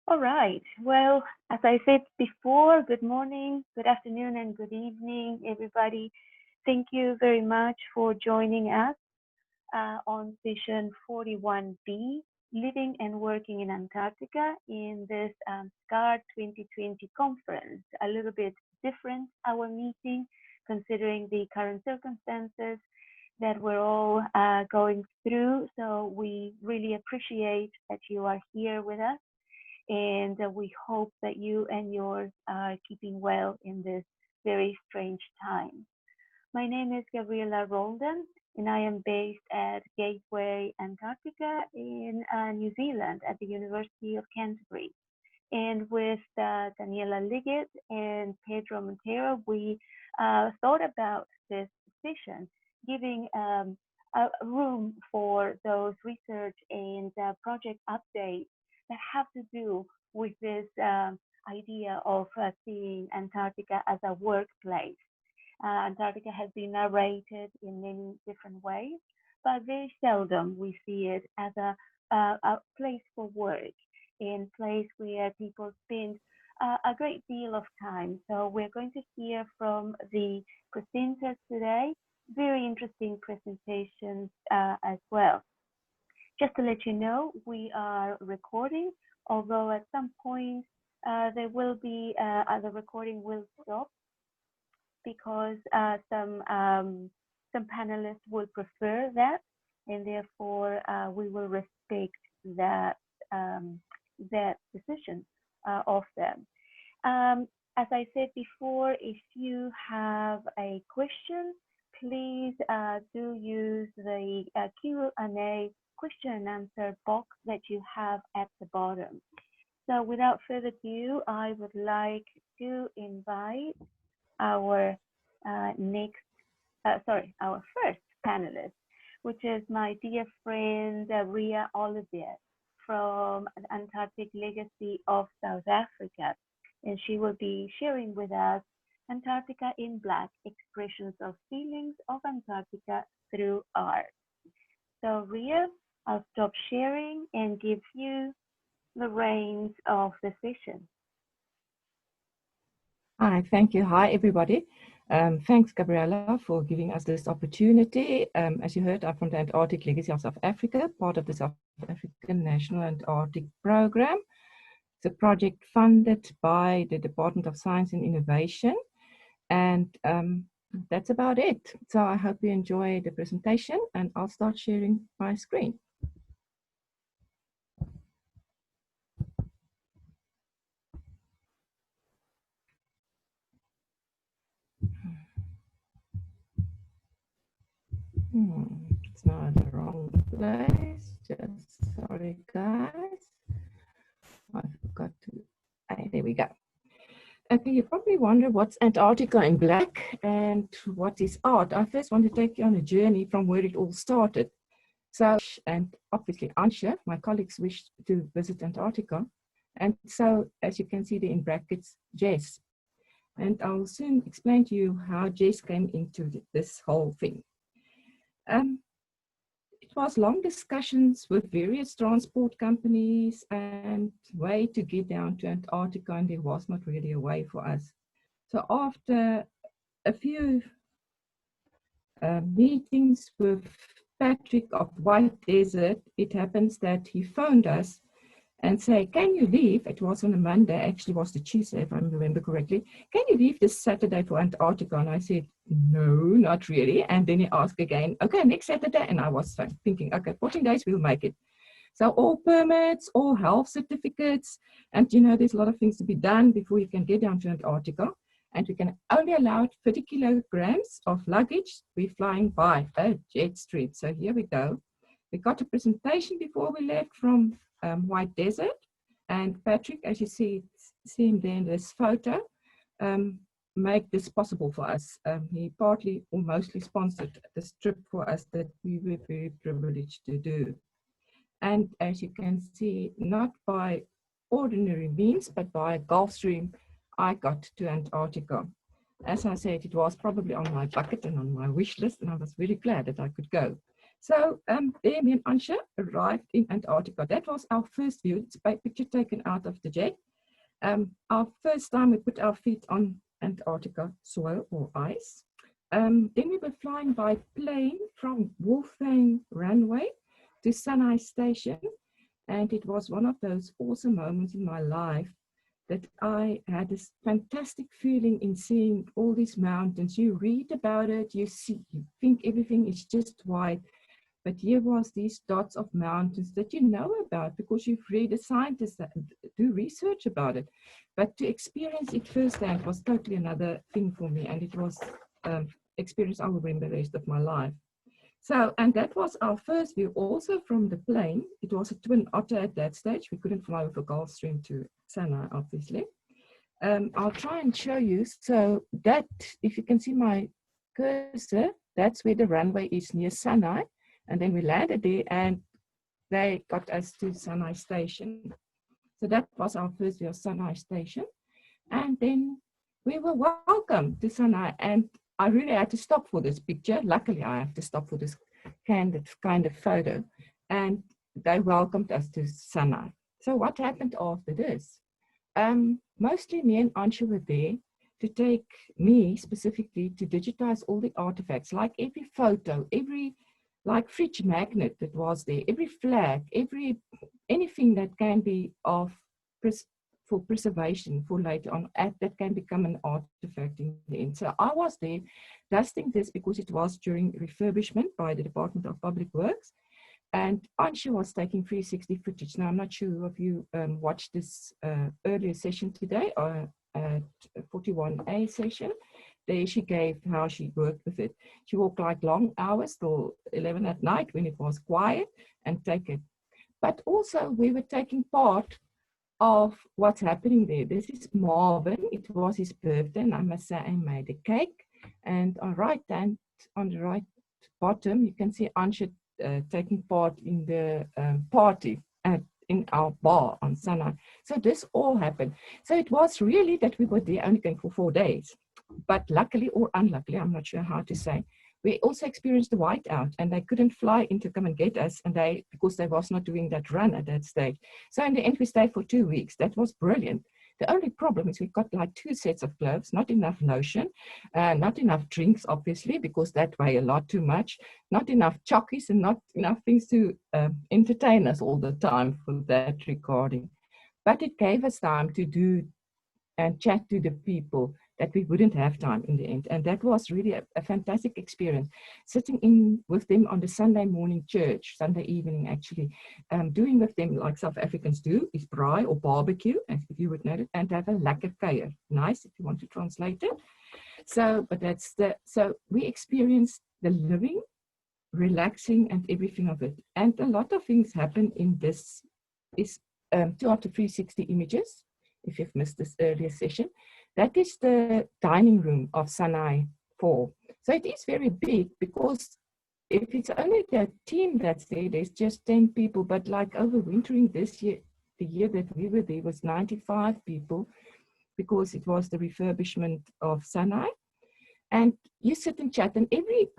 All right. Well, as I said before, good morning, good afternoon, and good evening, everybody. Thank you very much for joining us on session 41B, Living and Working in Antarctica, in this SCAR 2020 conference. A little bit different, our meeting, considering the current circumstances that we're all going through. So we really appreciate that you are here with us, and we hope that you and yours are keeping well in this very strange time. My name is Gabriela Roldan, and I am based at Gateway Antarctica in New Zealand at the University of Canterbury. And with Daniela Liggett and Pedro Montero, we thought about this session, giving a room for those research and project updates that have to do with this idea of seeing Antarctica as a workplace. Antarctica has been narrated in many different ways, but very seldom we see it as a place for work, in place where people spend a great deal of time. So we're going to hear from the presenters today, very interesting presentations as well. Just to let you know, we are recording, although at some point there will be, the recording will stop because some panelists will prefer that, and therefore we will respect that that decision of them. As I said before, if you have a question, please do use the Q&A question and answer box that you have at the bottom. So without further ado, I would like to invite our our first panelist, which is my dear friend Ria Olivier from the Antarctic Legacy of South Africa. And she will be sharing with us Antarctica in Black, Expressions of Feelings of Antarctica Through Art. So Ria, I'll stop sharing and give you the reins of the session. Hi, thank you. Hi, everybody. Thanks, Gabriela, for giving us this opportunity. As you heard, I'm from the Antarctic Legacy of South Africa, part of the South African National Antarctic Program. It's a project funded by the Department of Science and Innovation. And that's about it. So I hope you enjoy the presentation, and I'll start sharing my screen. It's not the wrong place. Just sorry, guys. I forgot to. There we go. Okay, you probably wonder what's Antarctica in black and what is art. I first want to take you on a journey from where it all started. So, and obviously Ansha, my colleagues, wished to visit Antarctica. And so, as you can see there in brackets, Jess. And I'll soon explain to you how Jess came into this whole thing. It was long discussions with various transport companies and way to get down to Antarctica, and there was not really a way for us. So after a few meetings with Patrick of White Desert, it happens that he phoned us and say, can you leave? It was on a Monday, actually was the Tuesday, if I remember correctly. Can you leave this Saturday for Antarctica? And I said, no, not really. And then he asked again, okay, next Saturday. And I was thinking, okay, 14 days, we'll make it. So all permits, all health certificates, and you know, there's a lot of things to be done before you can get down to Antarctica. And we can only allow 30 kilograms of luggage. We're flying by a jet stream. So here we go. We got a presentation before we left from White Desert, and Patrick, as you see him there in this photo, make this possible for us. He partly or mostly sponsored this trip for us that we were very privileged to do. And as you can see, not by ordinary means, but by Gulfstream, I got to Antarctica. As I said, it was probably on my bucket and on my wish list, and I was very glad that I could go. So there me and Ansha arrived in Antarctica. That was our first view. It's a picture taken out of the jet. Our first time we put our feet on Antarctica soil or ice. Then we were flying by plane from Wolfgang runway to Sunai Station. And it was one of those awesome moments in my life that I had this fantastic feeling in seeing all these mountains. You read about it, you see, you think everything is just white. But here was these dots of mountains that you know about because you've read the scientists that do research about it. But to experience it firsthand was totally another thing for me. And it was experience I will remember the rest of my life. So, and that was our first view also from the plane. It was a twin otter at that stage. We couldn't fly with a Gulfstream to Sanaa, obviously. I'll try and show you. So that, if you can see my cursor, that's where the runway is near Sanaa. And then we landed there and they got us to Sanaa Station. So that was our first view of Sanaa Station. And then we were welcome to Sanaa. And I really had to stop for this picture. Luckily, I have to stop for this candid kind of photo. And they welcomed us to Sanaa. So what happened after this? Mostly me and Ansha were there to take me specifically to digitize all the artifacts, like every photo, every like fridge magnet that was there, every flag, anything that can be of for preservation for later on, that can become an artifact in the end. So I was there dusting this because it was during refurbishment by the Department of Public Works. And Ansha was taking 360 footage. Now, I'm not sure if you watched this earlier session today or at 41A session. There she gave how she worked with it. She worked like long hours till 11 at night when it was quiet and take it. But also we were taking part of what's happening there. This is Marvin. It was his birthday and I must say I made a cake. And on the right bottom, you can see Ansha taking part in the party in our bar on Sanaa. So this all happened. So it was really that we were there only going for 4 days. But luckily or unluckily, I'm not sure how to say, we also experienced the whiteout and they couldn't fly in to come and get us because they was not doing that run at that stage. So in the end, we stayed for 2 weeks. That was brilliant. The only problem is we got like 2 sets of gloves, not enough lotion, not enough drinks, obviously, because that weigh a lot too much, not enough chockies and not enough things to entertain us all the time for that recording. But it gave us time to do and chat to the people that we wouldn't have time in the end. And that was really a fantastic experience. Sitting in with them on the Sunday morning church, Sunday evening actually, doing with them like South Africans do, is braai or barbecue, if you would know it, and have a lekker kuier. Nice if you want to translate it. So, so we experienced the living, relaxing and everything of it. And a lot of things happen in this is 2 out of 360 images. If you've missed this earlier session, that is the dining room of Sanaa 4. So it is very big because if it's only the team that's there, there's just 10 people, but like overwintering this year, the year that we were there was 95 people because it was the refurbishment of Sanaa. And you sit and chat and every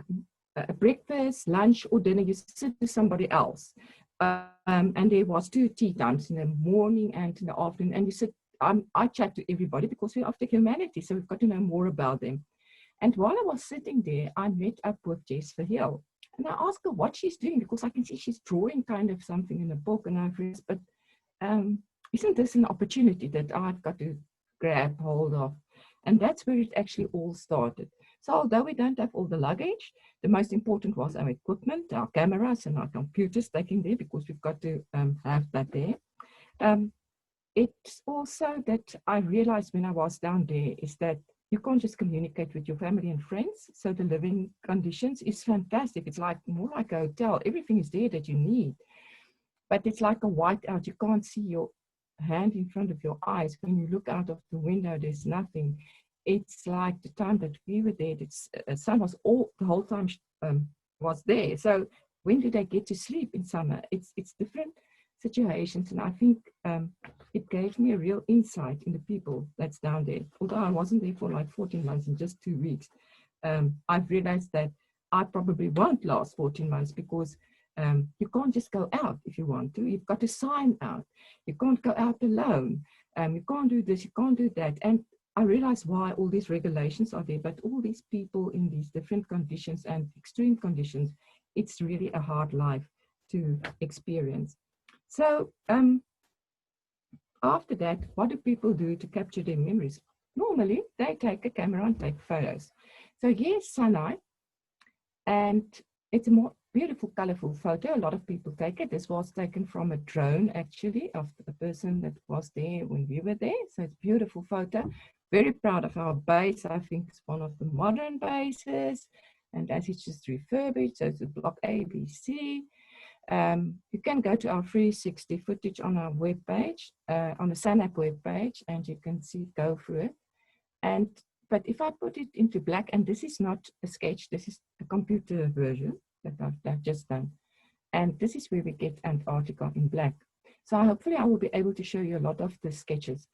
breakfast, lunch or dinner, you sit with somebody else. And there was 2 tea times in the morning and in the afternoon, and you sit. I chat to everybody because we're after humanity, so we've got to know more about them. And while I was sitting there, I met up with Jess Verheul. And I asked her what she's doing because I can see she's drawing kind of something in a book. And I've realized, but isn't this an opportunity that I've got to grab hold of? And that's where it actually all started. So although we don't have all the luggage, the most important was our equipment, our cameras and our computers taken there because we've got to have that there. It's also that I realized when I was down there is that you can't just communicate with your family and friends. So the living conditions is fantastic. It's like more like a hotel. Everything is there that you need. But it's like a whiteout. You can't see your hand in front of your eyes. When you look out of the window, there's nothing. It's like the time that we were there, the sun was the whole time was there. So when did I get to sleep in summer? It's different situations, and I think it gave me a real insight in the people that's down there. Although I wasn't there for like 14 months in just 2 weeks, I've realized that I probably won't last 14 months because you can't just go out if you want to. You've got to sign out. You can't go out alone. You can't do this, you can't do that. And I realize why all these regulations are there, but all these people in these different conditions and extreme conditions, it's really a hard life to experience. So after that, what do people do to capture their memories? Normally, they take a camera and take photos. So here's sunlight, and it's a more beautiful, colorful photo. A lot of people take it. This was taken from a drone, actually, of the person that was there when we were there. So it's a beautiful photo. Very proud of our base. I think it's one of the modern bases. And as it's just refurbished, so it's a block A, B, C. You can go to our 360 footage on our webpage, on the SANAP webpage, and you can see, go through it. But if I put it into black, and this is not a sketch, this is a computer version that I've just done. And this is where we get Antarctica in black. So hopefully I will be able to show you a lot of the sketches.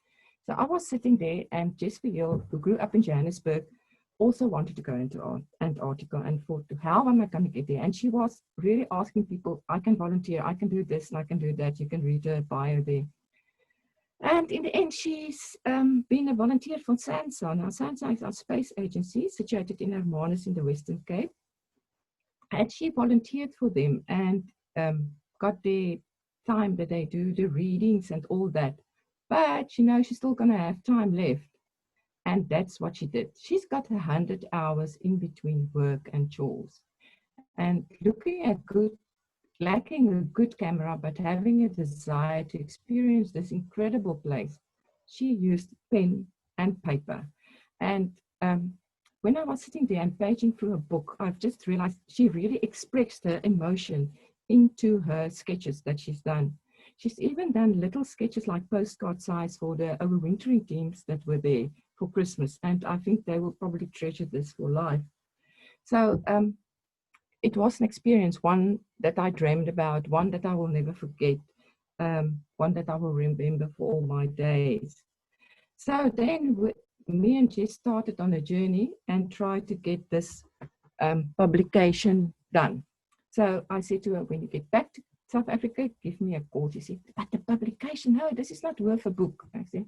So I was sitting there, and Jessica Hill, who grew up in Johannesburg, also wanted to go into Antarctica and thought, how am I going to get there? And she was really asking people, I can volunteer, I can do this, and I can do that. You can read her bio there. And in the end, she's been a volunteer for SANSA. Now, SANSA is our space agency situated in Hermanus in the Western Cape. And she volunteered for them and got the time that they do the readings and all that. But, you know, she's still going to have time left. And that's what she did. She's got 100 hours in between work and chores. And looking at lacking a good camera, but having a desire to experience this incredible place, she used pen and paper. And when I was sitting there and paging through a book, I've just realized she really expressed her emotion into her sketches that she's done. She's even done little sketches like postcard size for the overwintering teams that were there for Christmas. And I think they will probably treasure this for life. So it was an experience, one that I dreamed about, one that I will never forget, one that I will remember for all my days. So then me and Jess started on a journey and tried to get this publication done. So I said to her, when you get back to South Africa, give me a call. She said, but the publication, no, this is not worth a book. I said,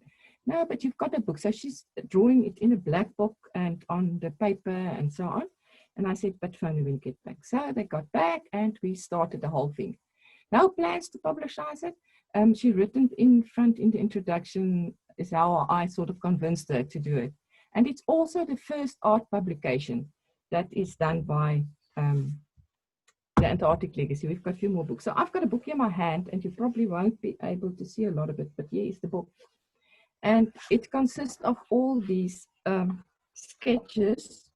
no, but you've got a book. So she's drawing it in a black book and on the paper and so on. And I said, but phone me when you get back. So they got back and we started the whole thing. No plans to publicize it. She written in front in the introduction is how I sort of convinced her to do it. And it's also the first art publication that is done by the Antarctic Legacy. We've got a few more books. So I've got a book in my hand and you probably won't be able to see a lot of it, but here is the book. And it consists of all these sketches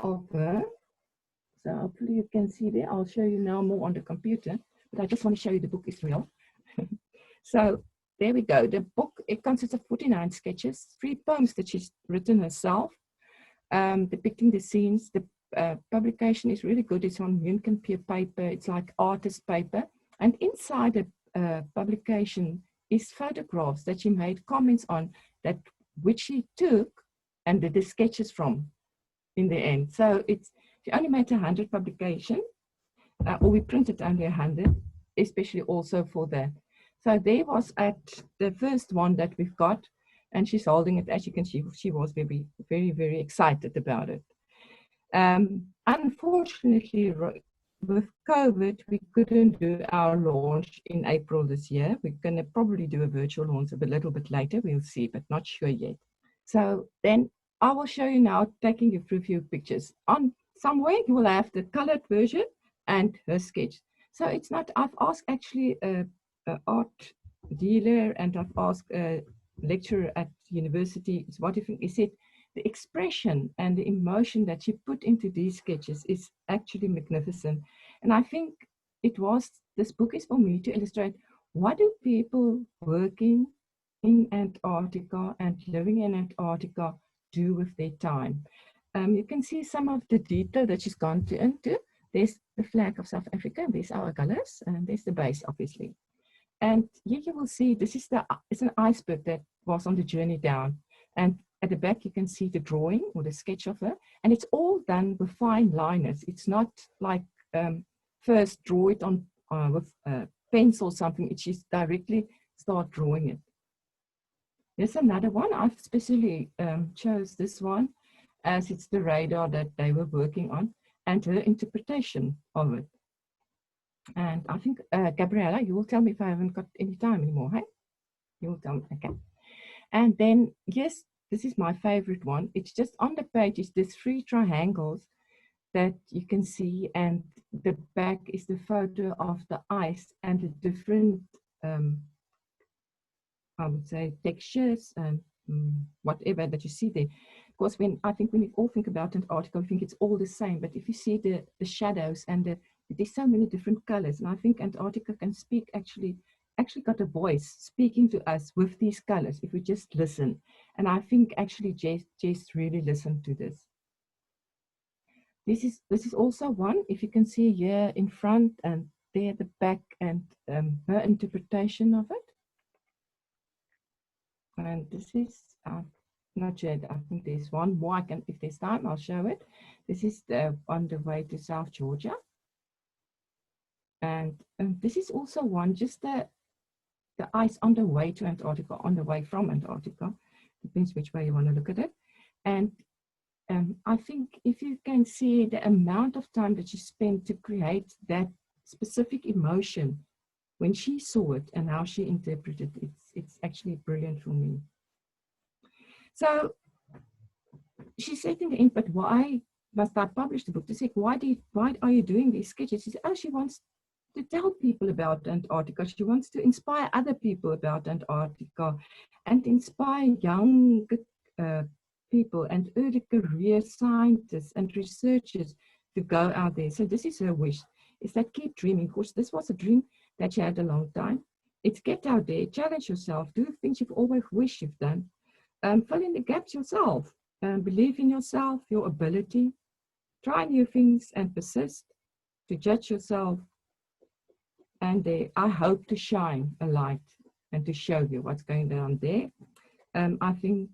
of her. So hopefully you can see there. I'll show you now more on the computer, but I just want to show you the book is real. So there we go. The book, it consists of 49 sketches, 3 poems that she's written herself, depicting the scenes. The publication is really good. It's on Munkenpier paper. It's like artist paper. And inside the publication is photographs that she made comments on, that which she took and did the sketches from in the end. So she only made 100 publication, or we printed only 100, especially also for that. So there was at the first one that we've got, and she's holding it. As you can see, she was very, very, very excited about it. Unfortunately, with COVID, we couldn't do our launch in April this year. We're going to probably do a virtual launch a little bit later. We'll see, but not sure yet. So then I will show you now, taking you through a few pictures. On somewhere, you will have the colored version and her sketch. So it's not, I've asked actually an art dealer and I've asked a lecturer at university, what do you think? He said, the expression and the emotion that she put into these sketches is actually magnificent. And I think this book is for me to illustrate, what do people working in Antarctica and living in Antarctica do with their time? You can see some of the detail that she's gone into. There's the flag of South Africa, there's our colors, and there's the base, obviously. And here you will see, it's an iceberg that was on the journey down. And at the back you can see the drawing or the sketch of her, and it's all done with fine liners. It's not like first draw it on with a pencil or something. It's just directly start drawing it. There's another one. I've specially chose this one as it's the radar that they were working on and her interpretation of it. And I think, Gabriella, you will tell me if I haven't got any time anymore, hey? You will tell me, okay. And then, yes, this is my favorite one. It's just on the page, it's the 3 triangles that you can see, and the back is the photo of the ice and the different, I would say, textures and whatever that you see there. Because I think when we all think about Antarctica, we think it's all the same. But if you see the shadows and there's so many different colors, and I think Antarctica can speak actually got a voice speaking to us with these colors if we just listen. And I think actually Jess really listened to this. This is also one, if you can see here in front and there at the back, and her interpretation of it. And this is not yet. I think there's one more. If there's time, I'll show it. This is on the way to South Georgia. And this is also one, just the ice on the way to Antarctica, on the way from Antarctica. Depends which way you want to look at it. And I think if you can see the amount of time that she spent to create that specific emotion when she saw it and how she interpreted it, it's actually brilliant for me. So she said in the end, but why must I publish the book? They said, why are you doing these sketches? She said, oh, she wants to tell people about Antarctica. She wants to inspire other people about Antarctica and inspire young people and early career scientists and researchers to go out there. So this is her wish, is that keep dreaming. Of course, this was a dream that she had a long time. It's get out there, challenge yourself, do things you've always wished you've done. Fill in the gaps yourself, believe in yourself, your ability, try new things and persist to judge yourself. And I hope to shine a light and to show you what's going on there. I think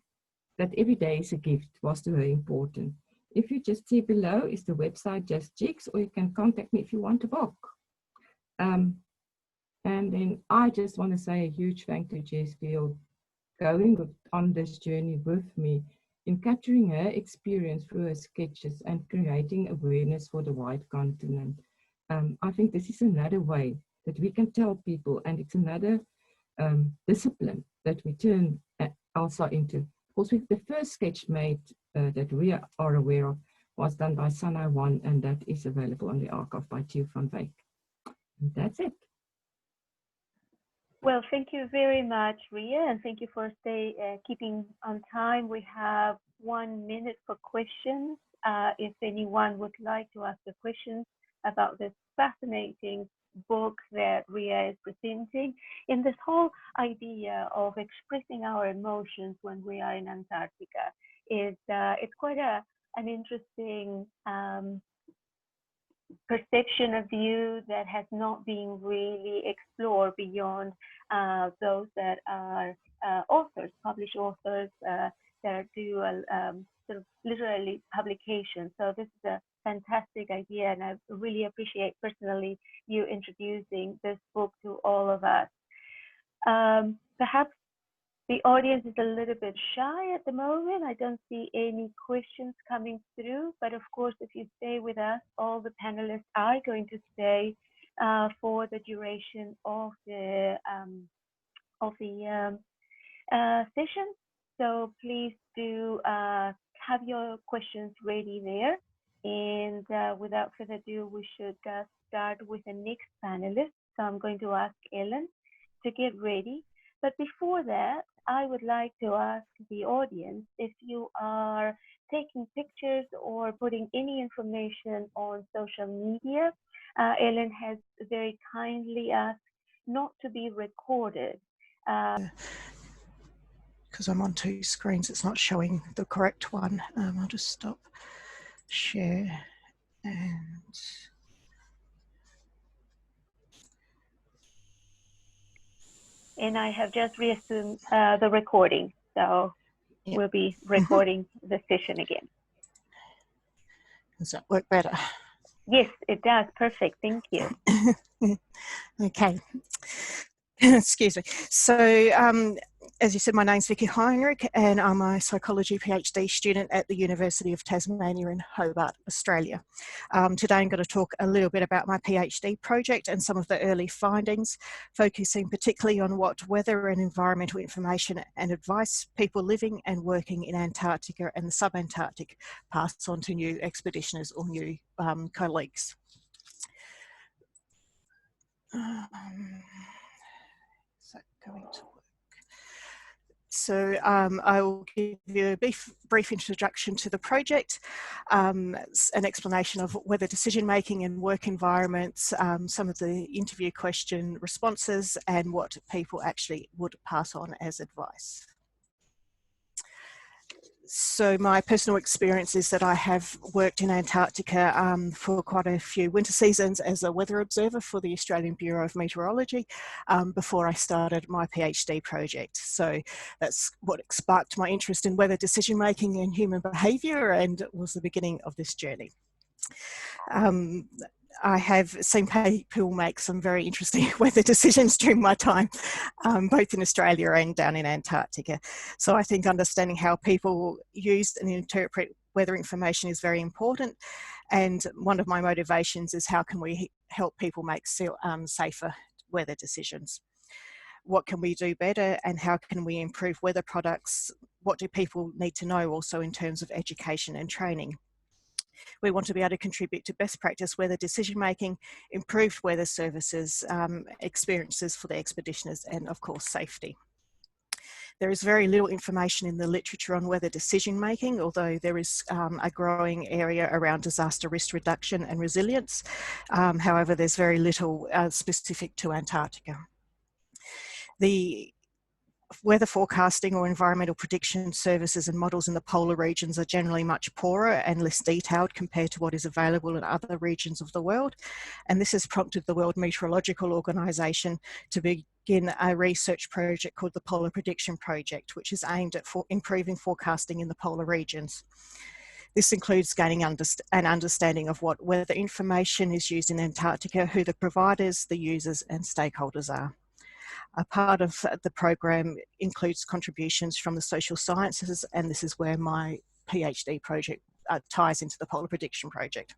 that every day is a gift was to her important. If you just see below is the website Just Jigs, or you can contact me if you want a book. And then I just want to say a huge thank you to Jess for going on this journey with me in capturing her experience through her sketches and creating awareness for the white continent. I think this is another way that we can tell people, and it's another discipline that we turn also into. Of course, the first sketch made that we are aware of was done by Sanai One, and that is available on the archive by Theo van Wyk. And that's it. Well, thank you very much, Ria, and thank you for keeping on time. We have 1 minute for questions. If anyone would like to ask a question about this fascinating book that Ria is presenting, in this whole idea of expressing our emotions when we are in Antarctica, it's quite an interesting perception of you that has not been really explored beyond those that are authors, published authors that do sort of literary publication. So this is a fantastic idea, and I really appreciate personally you introducing this book to all of us. Perhaps the audience is a little bit shy at the moment. I don't see any questions coming through, but of course, if you stay with us, all the panelists are going to stay for the duration of the session. So please do have your questions ready there. And without further ado, we should start with the next panelist. So I'm going to ask Ellen to get ready. But before that, I would like to ask the audience if you are taking pictures or putting any information on social media. Ellen has very kindly asked not to be recorded. Because I'm on 2 screens, it's not showing the correct one. I'll just stop share and I have just reassumed the recording. So Yep. we'll be recording the session again. Does that work better? Yes, it does. Perfect. Thank you. Okay. Excuse me. So, as you said, my name's Vicky Heinrich, and I'm a psychology PhD student at the University of Tasmania in Hobart, Australia. Today I'm going to talk a little bit about my PhD project and some of the early findings, focusing particularly on what weather and environmental information and advice people living and working in Antarctica and the subantarctic pass on to new expeditioners or new colleagues. Is that going to work? So I will give you a brief introduction to the project, an explanation of weather decision making and work environments, some of the interview question responses, and what people actually would pass on as advice. So my personal experience is that I have worked in Antarctica for quite a few winter seasons as a weather observer for the Australian Bureau of Meteorology before I started my PhD project. So that's what sparked my interest in weather decision making and human behaviour, and was the beginning of this journey. I have seen people make some very interesting weather decisions during my time, both in Australia and down in Antarctica. So I think understanding how people use and interpret weather information is very important. And one of my motivations is how can we help people make safer weather decisions? What can we do better, and how can we improve weather products? What do people need to know also in terms of education and training? We want to be able to contribute to best practice weather decision making, improved weather services, experiences for the expeditioners, and of course safety. There is very little information in the literature on weather decision making, although there is a growing area around disaster risk reduction and resilience. However, there's very little specific to Antarctica. The weather forecasting or environmental prediction services and models in the polar regions are generally much poorer and less detailed compared to what is available in other regions of the world. And this has prompted the World Meteorological Organization to begin a research project called the Polar Prediction Project, which is aimed at improving forecasting in the polar regions. This includes gaining an understanding of what weather information is used in Antarctica, who the providers, the users and stakeholders are. A part of the program includes contributions from the social sciences, and this is where my PhD project ties into the Polar Prediction Project.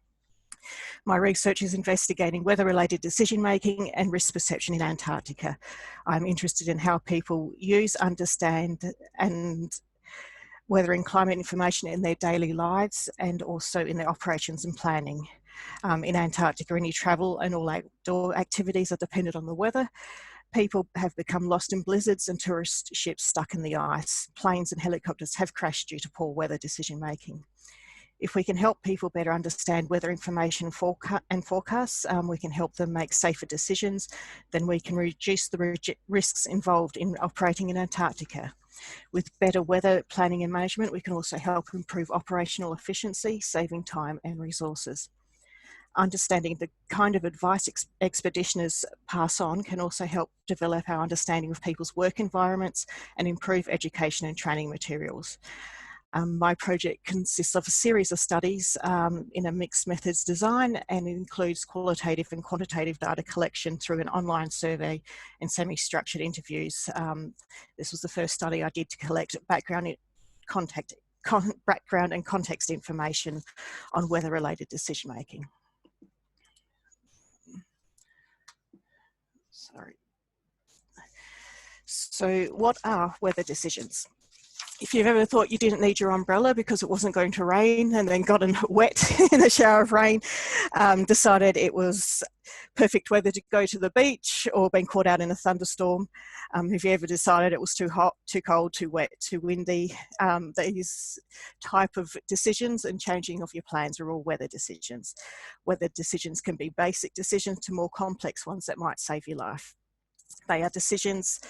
My research is investigating weather-related decision-making and risk perception in Antarctica. I'm interested in how people use, understand, and weather and climate information in their daily lives and also in their operations and planning. In Antarctica, any travel and all outdoor activities are dependent on the weather. People have become lost in blizzards and tourist ships stuck in the ice. Planes and helicopters have crashed due to poor weather decision making. If we can help people better understand weather information and forecasts, we can help them make safer decisions, then we can reduce the risks involved in operating in Antarctica. With better weather planning and management, we can also help improve operational efficiency, saving time and resources. Understanding the kind of advice expeditioners pass on can also help develop our understanding of people's work environments and improve education and training materials. My project consists of a series of studies in a mixed methods design, and includes qualitative and quantitative data collection through an online survey and semi-structured interviews. This was the first study I did to collect background and context information on weather-related decision making. Sorry. So what are weather decisions? If you've ever thought you didn't need your umbrella because it wasn't going to rain and then gotten wet in a shower of rain, decided it was perfect weather to go to the beach, or been caught out in a thunderstorm, if you ever decided it was too hot, too cold, too wet, too windy, these type of decisions and changing of your plans are all weather decisions. Weather decisions can be basic decisions to more complex ones that might save your life. They are decisions,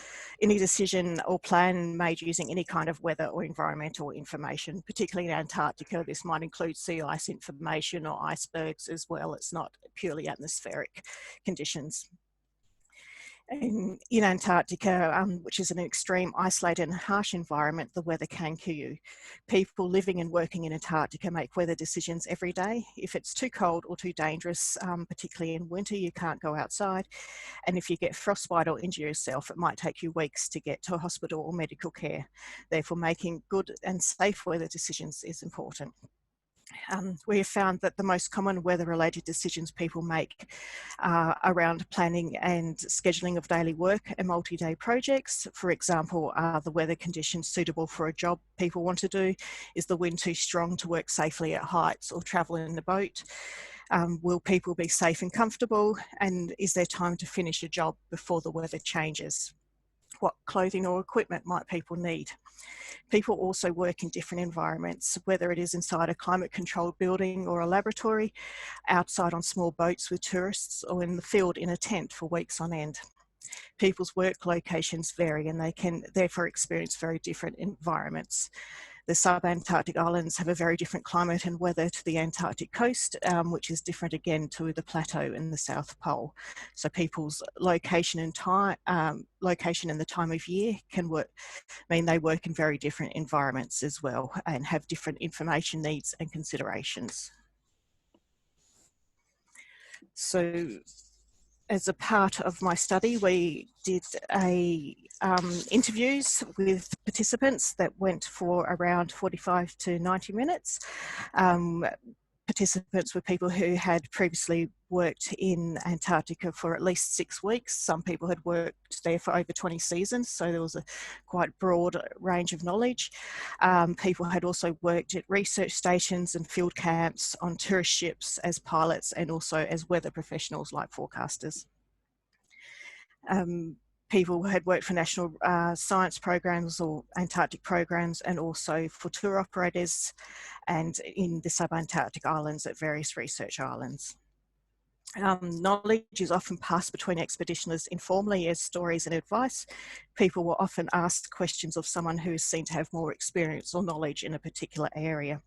any decision or plan made using any kind of weather or environmental information, particularly in Antarctica. This might include sea ice information or icebergs as well. It's not purely atmospheric conditions. In Antarctica, which is an extreme, isolated and harsh environment, the weather can kill you. People living and working in Antarctica make weather decisions every day. If it's too cold or too dangerous, particularly in winter, you can't go outside. And if you get frostbite or injure yourself, it might take you weeks to get to a hospital or medical care. Therefore, making good and safe weather decisions is important. We have found that the most common weather-related decisions people make are around planning and scheduling of daily work and multi-day projects. For example, are the weather conditions suitable for a job people want to do? Is the wind too strong to work safely at heights or travel in the boat? Will people be safe and comfortable? And is there time to finish a job before the weather changes? What clothing or equipment might people need? People also work in different environments, whether it is inside a climate-controlled building or a laboratory, outside on small boats with tourists, or in the field in a tent for weeks on end. People's work locations vary and they can therefore experience very different environments. The subantarctic islands have a very different climate and weather to the Antarctic coast, which is different again to the plateau in the South Pole. So people's location and time, location and the time of year can mean they work in very different environments as well and have different information needs and considerations. So as a part of my study, we did interviews with participants that went for around 45 to 90 minutes. Participants were people who had previously worked in Antarctica for at least 6 weeks. Some people had worked there for over 20 seasons, so there was a quite broad range of knowledge. People had also worked at research stations and field camps, on tourist ships as pilots, and also as weather professionals like forecasters. People had worked for national science programs or Antarctic programs, and also for tour operators and in the subantarctic islands at various research islands. Knowledge is often passed between expeditioners informally as stories and advice. People will often ask questions of someone who is seen to have more experience or knowledge in a particular area.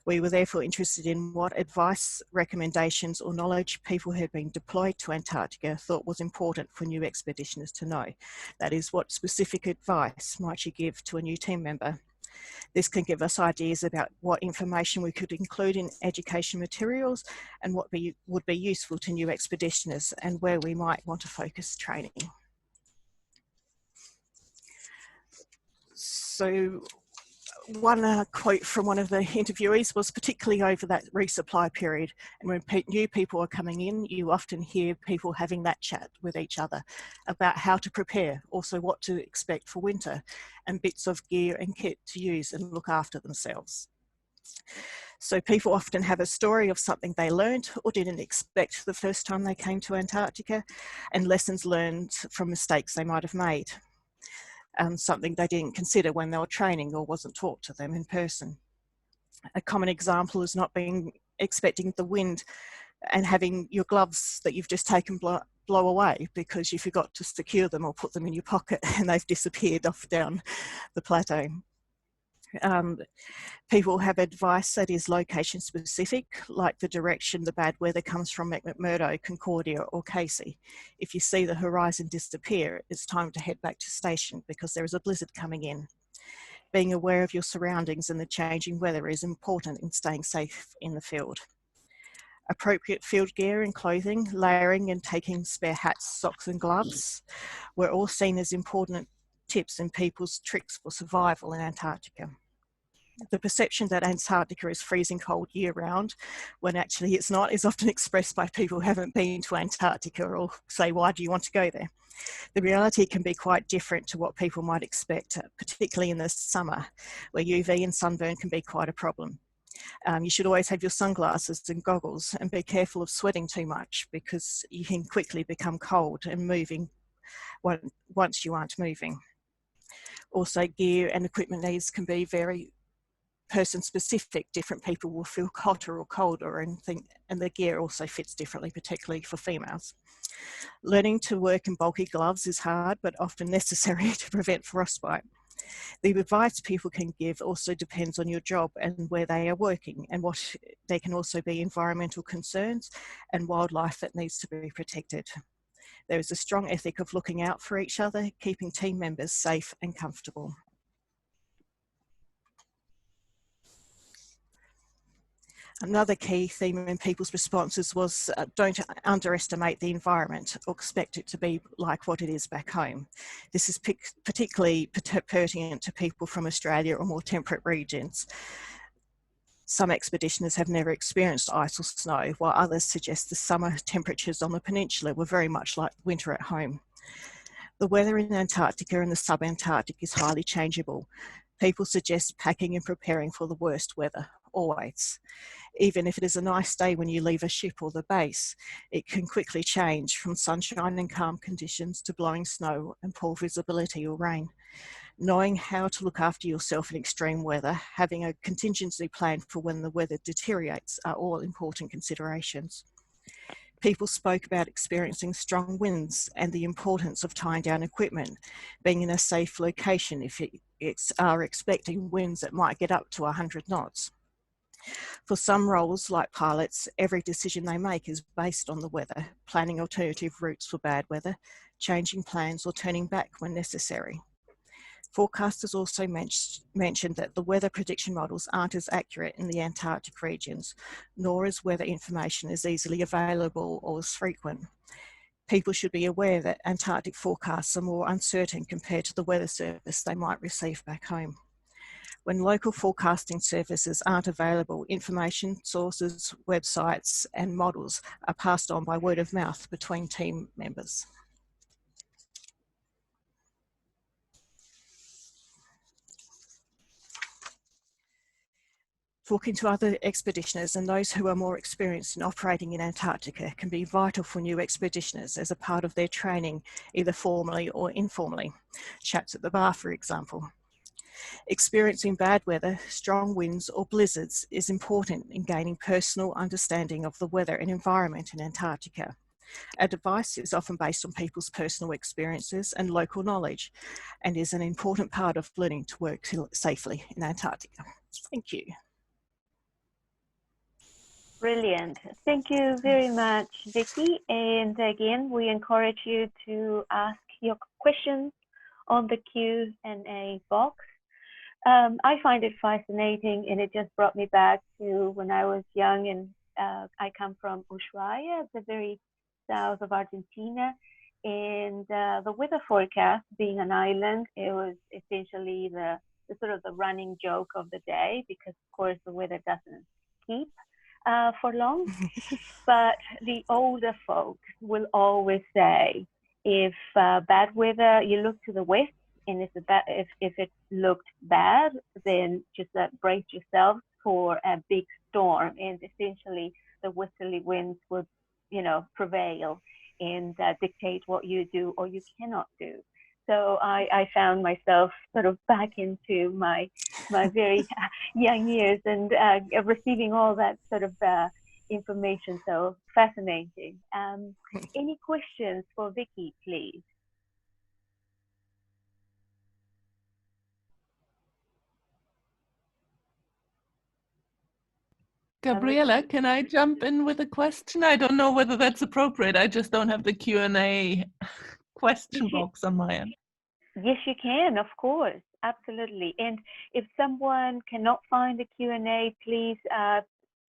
We were therefore interested in what advice, recommendations or knowledge people who had been deployed to Antarctica thought was important for new expeditioners to know. That is, what specific advice might you give to a new team member? This can give us ideas about what information we could include in education materials and what would be useful to new expeditioners and where we might want to focus training. So one quote from one of the interviewees was, particularly over that resupply period, and when new people are coming in, you often hear people having that chat with each other about how to prepare, also what to expect for winter, and bits of gear and kit to use and look after themselves. So people often have a story of something they learned or didn't expect the first time they came to Antarctica, and lessons learned from mistakes they might have made. Something they didn't consider when they were training or wasn't taught to them in person. A common example is not expecting the wind and having your gloves that you've just taken blow away because you forgot to secure them or put them in your pocket and they've disappeared off down the plateau. People have advice that is location specific, like the direction the bad weather comes from McMurdo, Concordia or Casey. If you see the horizon disappear, it's time to head back to station because there is a blizzard coming in. Being aware of your surroundings and the changing weather is important in staying safe in the field. Appropriate field gear and clothing, layering and taking spare hats, socks and gloves were all seen as important tips and people's tricks for survival in Antarctica. The perception that Antarctica is freezing cold year round, when actually it's not, is often expressed by people who haven't been to Antarctica or say, why do you want to go there? The reality can be quite different to what people might expect, particularly in the summer, where UV and sunburn can be quite a problem. You should always have your sunglasses and goggles and be careful of sweating too much because you can quickly become cold and moving once you aren't moving. Also, gear and equipment needs can be very person specific. Different people will feel hotter or colder and the gear also fits differently, particularly for females. Learning to work in bulky gloves is hard but often necessary to prevent frostbite. The advice people can give also depends on your job and where they are working, and what there can also be environmental concerns and wildlife that needs to be protected. There is a strong ethic of looking out for each other, keeping team members safe and comfortable. Another key theme in people's responses was don't underestimate the environment or expect it to be like what it is back home. This is particularly pertinent to people from Australia or more temperate regions. Some expeditioners have never experienced ice or snow, while others suggest the summer temperatures on the peninsula were very much like winter at home. The weather in Antarctica and the sub-Antarctic is highly changeable. People suggest packing and preparing for the worst weather, always. Even if it is a nice day when you leave a ship or the base, it can quickly change from sunshine and calm conditions to blowing snow and poor visibility or rain. Knowing how to look after yourself in extreme weather, having a contingency plan for when the weather deteriorates are all important considerations. People spoke about experiencing strong winds and the importance of tying down equipment, being in a safe location if it's expecting winds that might get up to 100 knots. For some roles, like pilots, every decision they make is based on the weather, planning alternative routes for bad weather, changing plans or turning back when necessary. Forecasters also mentioned that the weather prediction models aren't as accurate in the Antarctic regions, nor is weather information as easily available or as frequent. People should be aware that Antarctic forecasts are more uncertain compared to the weather service they might receive back home. When local forecasting services aren't available, information sources, websites, and models are passed on by word of mouth between team members. Talking to other expeditioners and those who are more experienced in operating in Antarctica can be vital for new expeditioners as a part of their training, either formally or informally. Chats at the bar, for example. Experiencing bad weather, strong winds or blizzards is important in gaining personal understanding of the weather and environment in Antarctica. Advice is often based on people's personal experiences and local knowledge and is an important part of learning to work safely in Antarctica. Thank you. Brilliant. Thank you very much, Vicky. And again, we encourage you to ask your questions on the Q&A box. I find it fascinating, and it just brought me back to when I was young, and I come from Ushuaia, the very south of Argentina, and the weather forecast, being an island, it was essentially the sort of the running joke of the day, because of course the weather doesn't keep for long. But the older folks will always say, if bad weather, you look to the west, and if it looked bad, then just brace yourself for a big storm, and essentially the westerly winds would, prevail and dictate what you do or you cannot do. So I found myself sort of back into my very young years and receiving all that sort of information. So fascinating. Any questions for Vicky, please? Gabriella, can I jump in with a question? I don't know whether that's appropriate. I just don't have the Q&A question box on my end. Yes, you can, of course, absolutely. And if someone cannot find the Q&A, please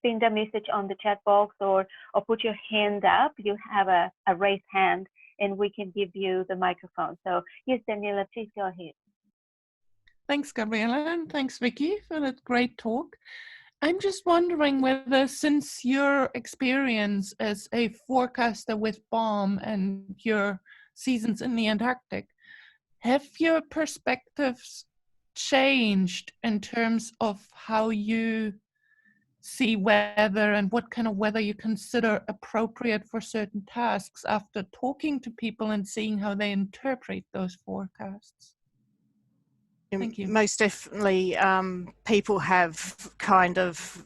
send a message on the chat box or put your hand up. You have a raised hand, and we can give you the microphone. So yes, Daniela, please go ahead. Thanks, Gabriella, and thanks, Vicky, for that great talk. I'm just wondering whether, since your experience as a forecaster with BOM and your seasons in the Antarctic, have your perspectives changed in terms of how you see weather and what kind of weather you consider appropriate for certain tasks after talking to people and seeing how they interpret those forecasts? Thank you. Most definitely, people have kind of,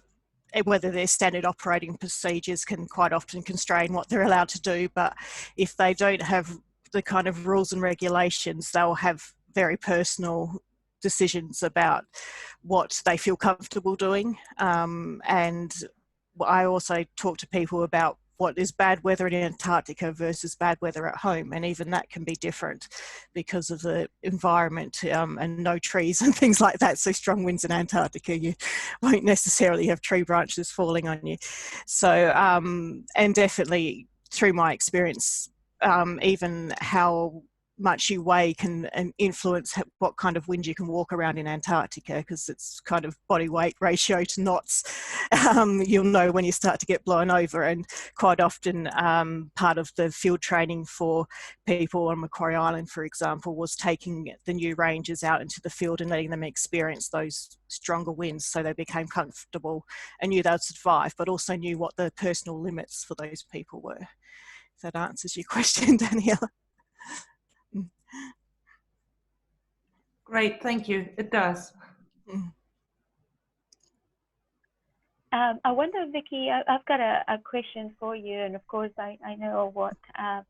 whether their standard operating procedures can quite often constrain what they're allowed to do, but if they don't have the kind of rules and regulations, they'll have very personal decisions about what they feel comfortable doing. And I also talk to people about what is bad weather in Antarctica versus bad weather at home, and even that can be different because of the environment and no trees and things like that. So strong winds in Antarctica, you won't necessarily have tree branches falling on you. So and definitely through my experience, even how much you weigh can influence what kind of wind you can walk around in Antarctica, because it's kind of body weight ratio to knots. You'll know when you start to get blown over, and quite often part of the field training for people on Macquarie Island, for example, was taking the new rangers out into the field and letting them experience those stronger winds, so they became comfortable and knew they'd survive, but also knew what the personal limits for those people were. If that answers your question, Daniela. Great, thank you. It does. I wonder, Vicky, I've got a question for you, and of course I know what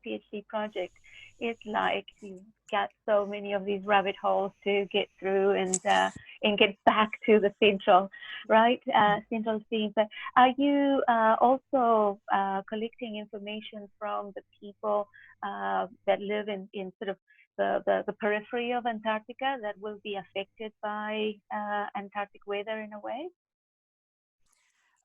PhD project is like. You've got so many of these rabbit holes to get through and get back to the central, right? Central theme. But are you also collecting information from the people that live in sort of the periphery of Antarctica that will be affected by Antarctic weather in a way?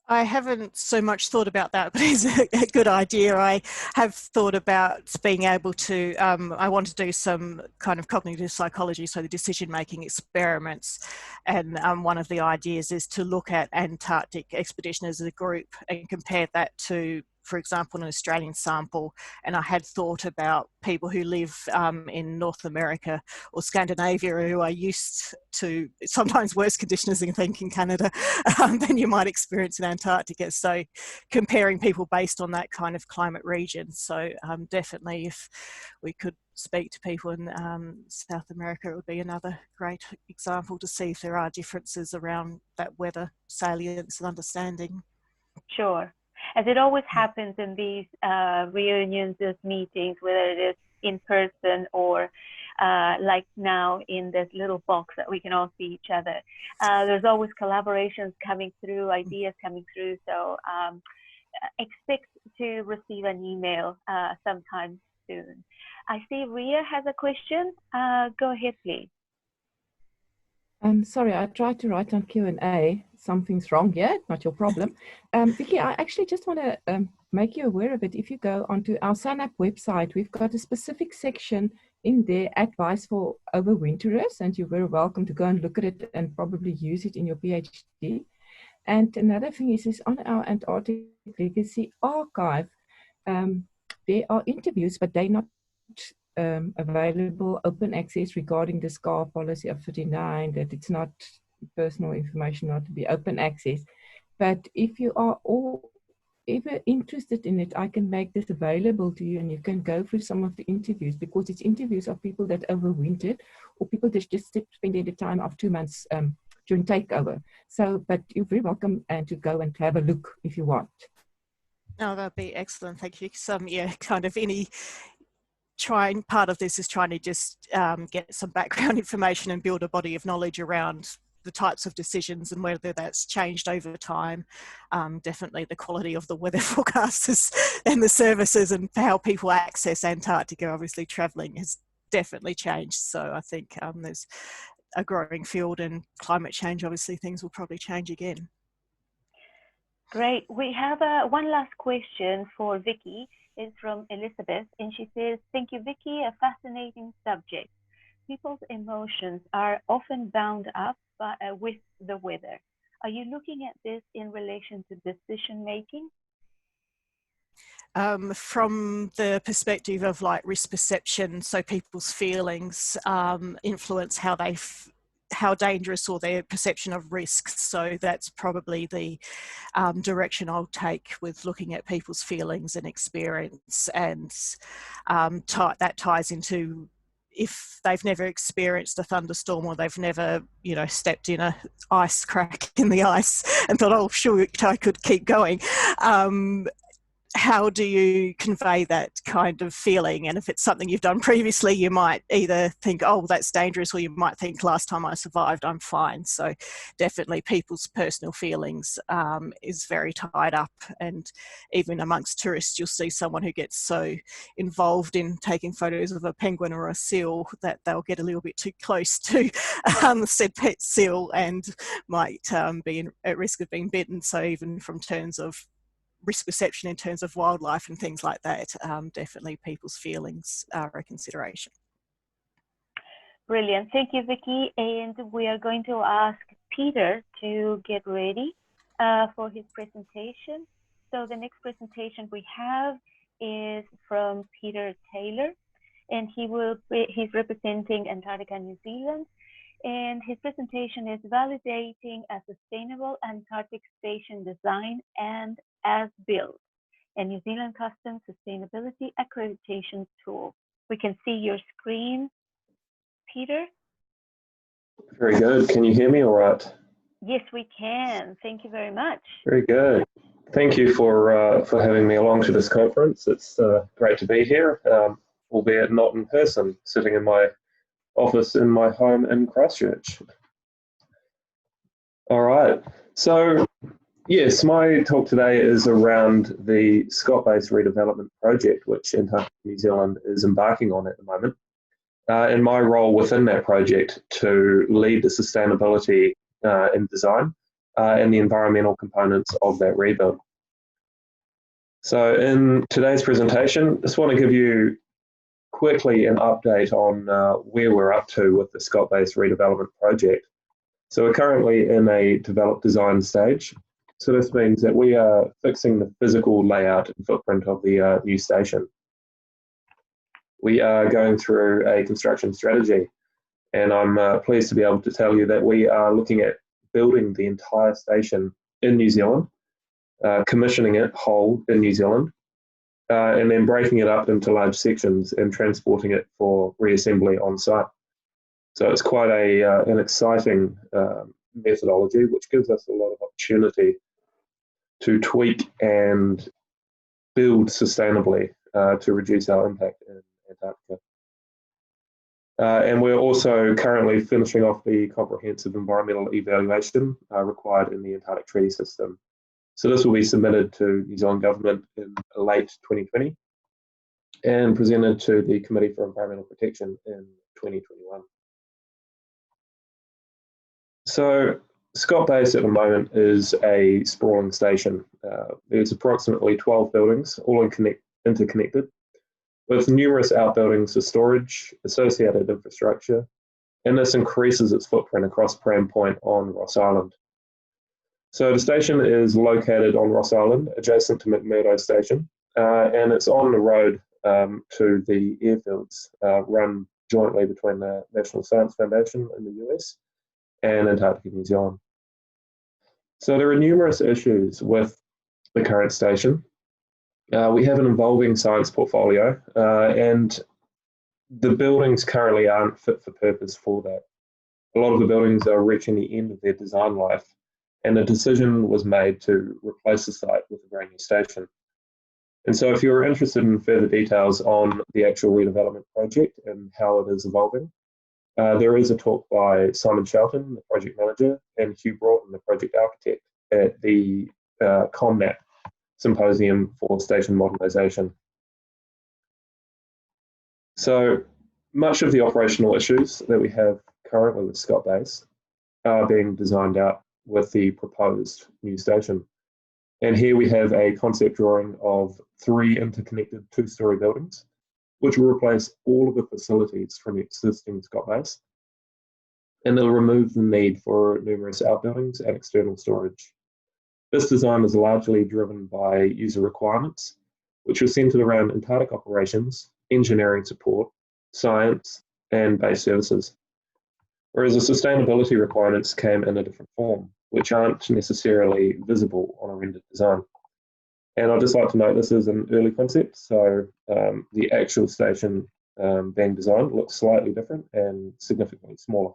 I haven't so much thought about that, but it's a good idea. I have thought about being able to, I want to do some kind of cognitive psychology, so the decision-making experiments. And one of the ideas is to look at Antarctic expedition as a group and compare that to, for example, an Australian sample. And I had thought about people who live in North America or Scandinavia who are used to sometimes worse conditions than in Canada than you might experience in Antarctica. So comparing people based on that kind of climate region. So definitely if we could speak to people in South America, it would be another great example to see if there are differences around that weather salience and understanding. Sure. As it always happens in these reunions, these meetings, whether it is in person or like now in this little box that we can all see each other, there's always collaborations coming through, ideas coming through. So expect to receive an email sometime soon. I see Ria has a question. Go ahead, please. Sorry, I tried to write on Q&A. Something's wrong here, not your problem. Vicky, I actually just want to make you aware of it. If you go onto our SANAP website, we've got a specific section in there, advice for overwinterers, and you're very welcome to go and look at it and probably use it in your PhD. And another thing is on our Antarctic Legacy archive, there are interviews, but they're not available open access regarding the SCAR policy of 39, that it's not personal information, not to be open access. But if you are all ever interested in it, I can make this available to you and you can go through some of the interviews, because it's interviews of people that overwintered or people that just spent the time of 2 months during takeover. So, but you're very welcome to go and have a look if you want. Oh, that'd be excellent. Thank you. Yeah, kind of part of this is trying to just get some background information and build a body of knowledge around the types of decisions and whether that's changed over time. Definitely the quality of the weather forecasters and the services and how people access Antarctica, obviously travelling has definitely changed. So I think there's a growing field, and climate change, obviously things will probably change again. Great. We have one last question for Vicky. Is from Elizabeth, and she says, thank you, Vicky, a fascinating subject. People's emotions are often bound up with the weather. Are you looking at this in relation to decision making? From the perspective of like risk perception, so people's feelings influence how dangerous or their perception of risk. So that's probably the direction I'll take with looking at people's feelings and experience, and that ties into if they've never experienced a thunderstorm or they've never, stepped in a ice crack in the ice and thought, oh, sure, I could keep going. how do you convey that kind of feeling? And if it's something you've done previously, you might either think, oh, that's dangerous, or you might think, last time I survived, I'm fine. So definitely people's personal feelings is very tied up. And even amongst tourists, you'll see someone who gets so involved in taking photos of a penguin or a seal that they'll get a little bit too close to said pet seal and might be at risk of being bitten. So even from terms of risk perception in terms of wildlife and things like that, definitely people's feelings are a consideration. Brilliant. Thank you, Vicky. And we are going to ask Peter to get ready for his presentation. So the next presentation we have is from Peter Taylor, and he's representing Antarctica, New Zealand. And his presentation is Validating a Sustainable Antarctic Station Design and as Built, a New Zealand Customs Sustainability Accreditation Tool. We can see your screen, Peter. Very good. Can you hear me all right? Yes, we can. Thank you very much. Very good. Thank you for having me along to this conference. It's great to be here, albeit not in person, sitting in my office in my home in Christchurch. All right. So, yes, my talk today is around the Scott-based redevelopment project, which Antarctica New Zealand is embarking on at the moment. And my role within that project to lead the sustainability in design and the environmental components of that rebuild. So in today's presentation, I just want to give you quickly an update on where we're up to with the Scott-based redevelopment project. So we're currently in a develop design stage. So this means that we are fixing the physical layout and footprint of the new station. We are going through a construction strategy, and I'm pleased to be able to tell you that we are looking at building the entire station in New Zealand, commissioning it whole in New Zealand, and then breaking it up into large sections and transporting it for reassembly on site. So it's quite an exciting methodology, which gives us a lot of opportunity to tweak and build sustainably to reduce our impact in Antarctica. And we're also currently finishing off the comprehensive environmental evaluation required in the Antarctic Treaty System. So this will be submitted to New Zealand Government in late 2020 and presented to the Committee for Environmental Protection in 2021. So Scott Base at the moment is a sprawling station. There's approximately 12 buildings, all interconnected, with numerous outbuildings for storage, associated infrastructure, and this increases its footprint across Pram Point on Ross Island. So the station is located on Ross Island, adjacent to McMurdo Station, and it's on the road to the airfields run jointly between the National Science Foundation in the US and Antarctica New Zealand. So there are numerous issues with the current station. We have an evolving science portfolio, and the buildings currently aren't fit for purpose for that. A lot of the buildings are reaching the end of their design life, and a decision was made to replace the site with a brand new station. And so if you're interested in further details on the actual redevelopment project and how it is evolving, there is a talk by Simon Shelton, the project manager, and Hugh Broughton, the project architect, at the COMMAT Symposium for Station Modernisation. So much of the operational issues that we have currently with Scott Base are being designed out with the proposed new station. And here we have a concept drawing of 3 interconnected 2-storey buildings, which will replace all of the facilities from the existing Scott Base, and they'll remove the need for numerous outbuildings and external storage. This design is largely driven by user requirements, which are centered around Antarctic operations, engineering support, science, and base services. Whereas the sustainability requirements came in a different form, which aren't necessarily visible on a rendered design. And I'd just like to note this is an early concept, so the actual station being designed looks slightly different and significantly smaller.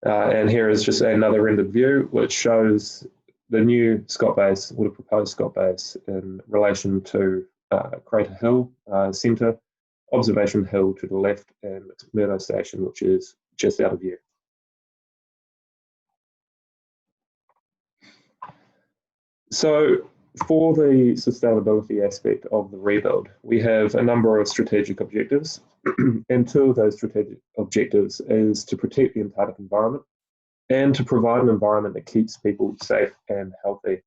And here is just another rendered view, which shows the new Scott Base, or the proposed Scott Base, in relation to Crater Hill Centre, Observation Hill to the left, and McMurdo Station, which is just out of view. So for the sustainability aspect of the rebuild, we have a number of strategic objectives, and two of those strategic objectives is to protect the Antarctic environment and to provide an environment that keeps people safe and healthy.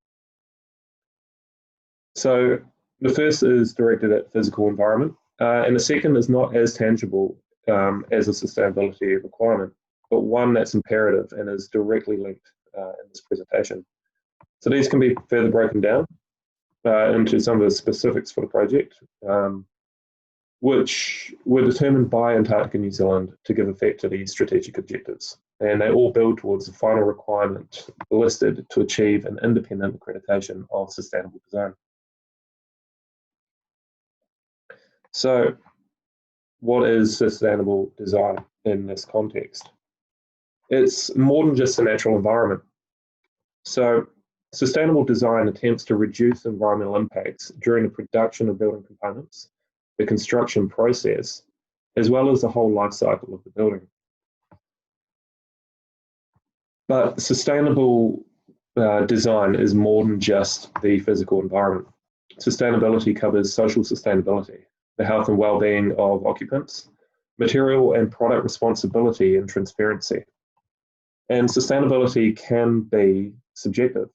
So the first is directed at physical environment, and the second is not as tangible as a sustainability requirement, but one that's imperative and is directly linked in this presentation. So these can be further broken down into some of the specifics for the project, which were determined by Antarctica New Zealand to give effect to these strategic objectives. And they all build towards the final requirement listed to achieve an independent accreditation of sustainable design. So what is sustainable design in this context? It's more than just the natural environment. So sustainable design attempts to reduce environmental impacts during the production of building components, the construction process, as well as the whole life cycle of the building. But sustainable design is more than just the physical environment. Sustainability covers social sustainability, the health and well-being of occupants, material and product responsibility and transparency. And sustainability can be subjective.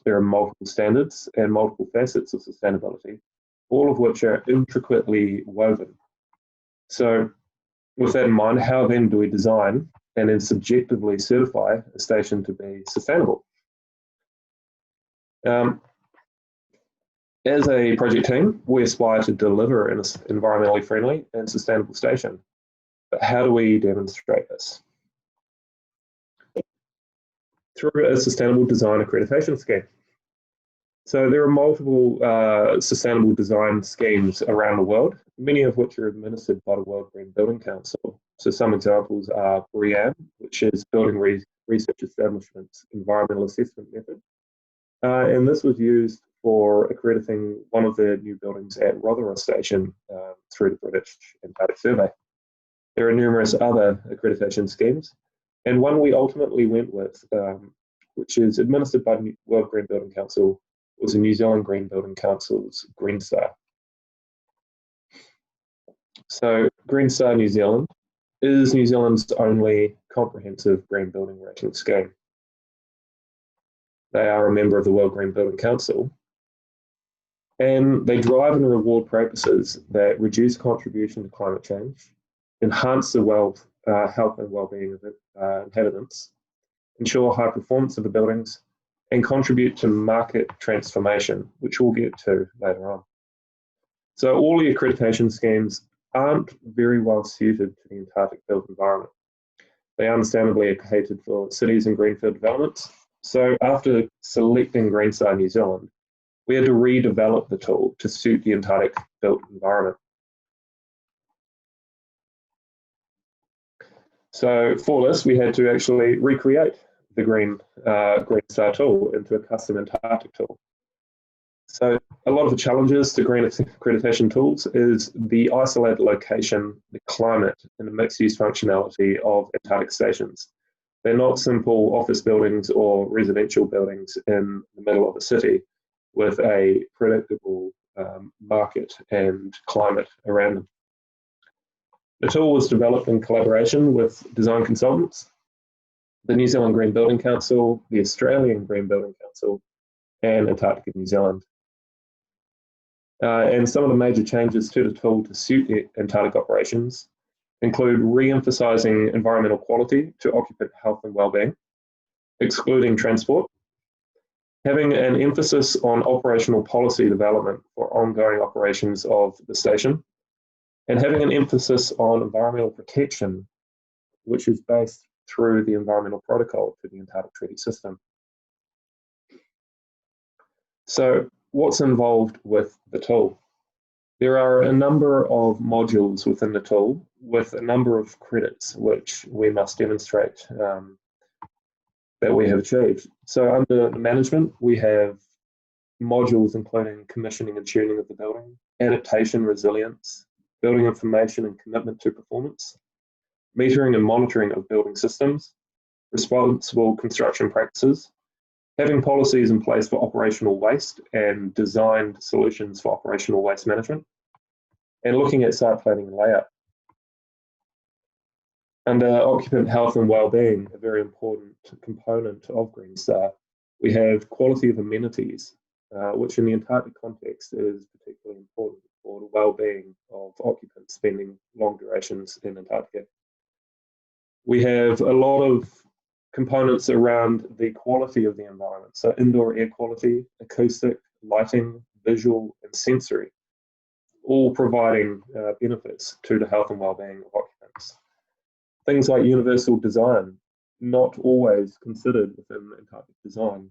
There are multiple standards and multiple facets of sustainability, all of which are intricately woven. So with that in mind, how then do we design and then subjectively certify a station to be sustainable? As a project team, we aspire to deliver an environmentally friendly and sustainable station. But how do we demonstrate this? Through a sustainable design accreditation scheme. So there are multiple sustainable design schemes around the world, many of which are administered by the World Green Building Council. So some examples are BREEAM, which is Building Research Establishment's Environmental Assessment Method. And this was used for accrediting one of the new buildings at Rothera Station through the British Antarctic Survey. There are numerous other accreditation schemes, and one we ultimately went with, which is administered by the World Green Building Council, was the New Zealand Green Building Council's Green Star. So Green Star New Zealand is New Zealand's only comprehensive green building rating scheme. They are a member of the World Green Building Council, and they drive and reward practices that reduce contribution to climate change, enhance the health and well-being of inhabitants, ensure high performance of the buildings, and contribute to market transformation, which we'll get to later on. So all the accreditation schemes aren't very well suited to the Antarctic built environment. They understandably are catered for cities and greenfield developments. So after selecting Green Star New Zealand, we had to redevelop the tool to suit the Antarctic built environment. So for this, we had to actually recreate the Green Star tool into a custom Antarctic tool. So a lot of the challenges to green accreditation tools is the isolated location, the climate, and the mixed-use functionality of Antarctic stations. They're not simple office buildings or residential buildings in the middle of a city with a predictable market and climate around them. The tool was developed in collaboration with design consultants, the New Zealand Green Building Council, the Australian Green Building Council, and Antarctica New Zealand. And some of the major changes to the tool to suit Antarctic operations include re-emphasising environmental quality to occupant health and well-being, excluding transport, having an emphasis on operational policy development for ongoing operations of the station, and having an emphasis on environmental protection, which is based through the environmental protocol to the Antarctic Treaty System. So what's involved with the tool? There are a number of modules within the tool with a number of credits which we must demonstrate that we have achieved. So under the management, we have modules including commissioning and tuning of the building, adaptation, resilience, building information and commitment to performance, metering and monitoring of building systems, responsible construction practices, having policies in place for operational waste and designed solutions for operational waste management, and looking at site planning and layout. Under occupant health and well-being, a very important component of Green Star, we have quality of amenities, which in the Antarctic context is particularly important for the well-being of occupants spending long durations in Antarctica. We have a lot of components around the quality of the environment, so indoor air quality, acoustic, lighting, visual, and sensory, all providing benefits to the health and well-being of occupants. Things like universal design, not always considered within Antarctic design,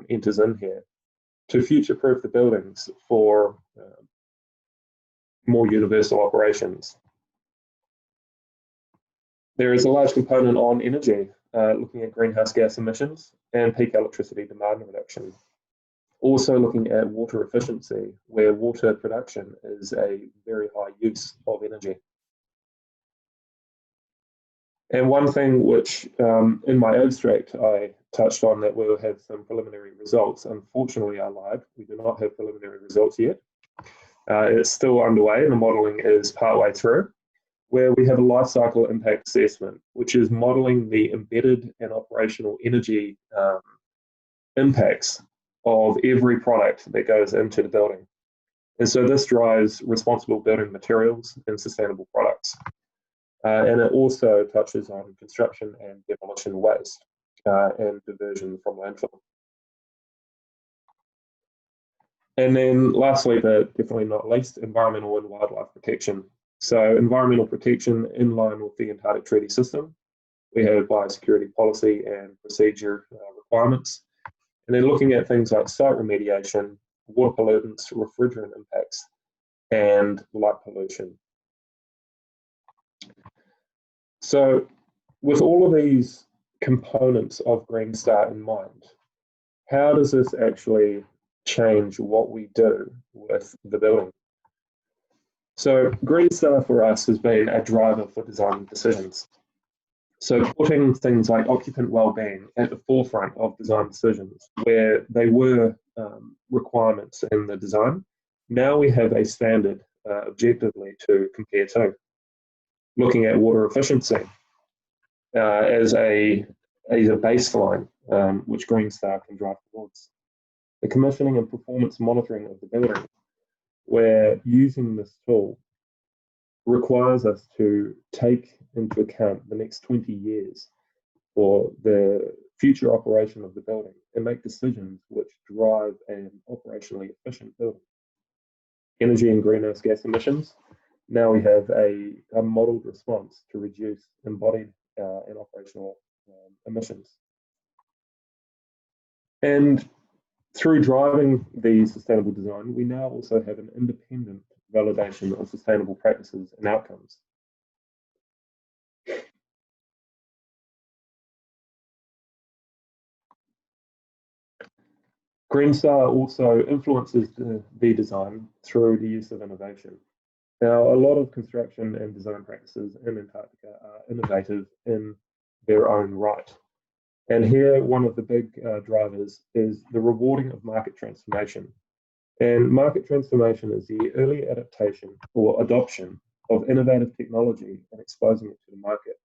enters in here to future-proof the buildings for more universal operations. There is a large component on energy, looking at greenhouse gas emissions and peak electricity demand reduction. Also looking at water efficiency, where water production is a very high use of energy. And one thing which in my abstract I touched on that we'll have some preliminary results. Unfortunately, I lied. We do not have preliminary results yet. It's still underway and the modelling is partway through, where we have a life cycle impact assessment, which is modelling the embedded and operational energy impacts of every product that goes into the building. And so this drives responsible building materials and sustainable products. And it also touches on construction and demolition waste and diversion from landfill. And then lastly, but definitely not least, environmental and wildlife protection. So environmental protection in line with the Antarctic Treaty System. We have biosecurity policy and procedure requirements. And then looking at things like site remediation, water pollutants, refrigerant impacts, and light pollution. So with all of these components of Green Star in mind, how does this actually change what we do with the building? So Green Star for us has been a driver for design decisions. So putting things like occupant well-being at the forefront of design decisions, where they were requirements in the design, now we have a standard objectively to compare to. Looking at water efficiency as a baseline, which Green Star can drive towards. The commissioning and performance monitoring of the building, where using this tool requires us to take into account the next 20 years for the future operation of the building and make decisions which drive an operationally efficient building. Energy and greenhouse gas emissions. Now we have a modelled response to reduce embodied and operational emissions. And through driving the sustainable design, we now also have an independent validation of sustainable practices and outcomes. Green Star also influences the design through the use of innovation. Now, a lot of construction and design practices in Antarctica are innovative in their own right. And here, one of the big drivers is the rewarding of market transformation. And market transformation is the early adaptation or adoption of innovative technology and exposing it to the market.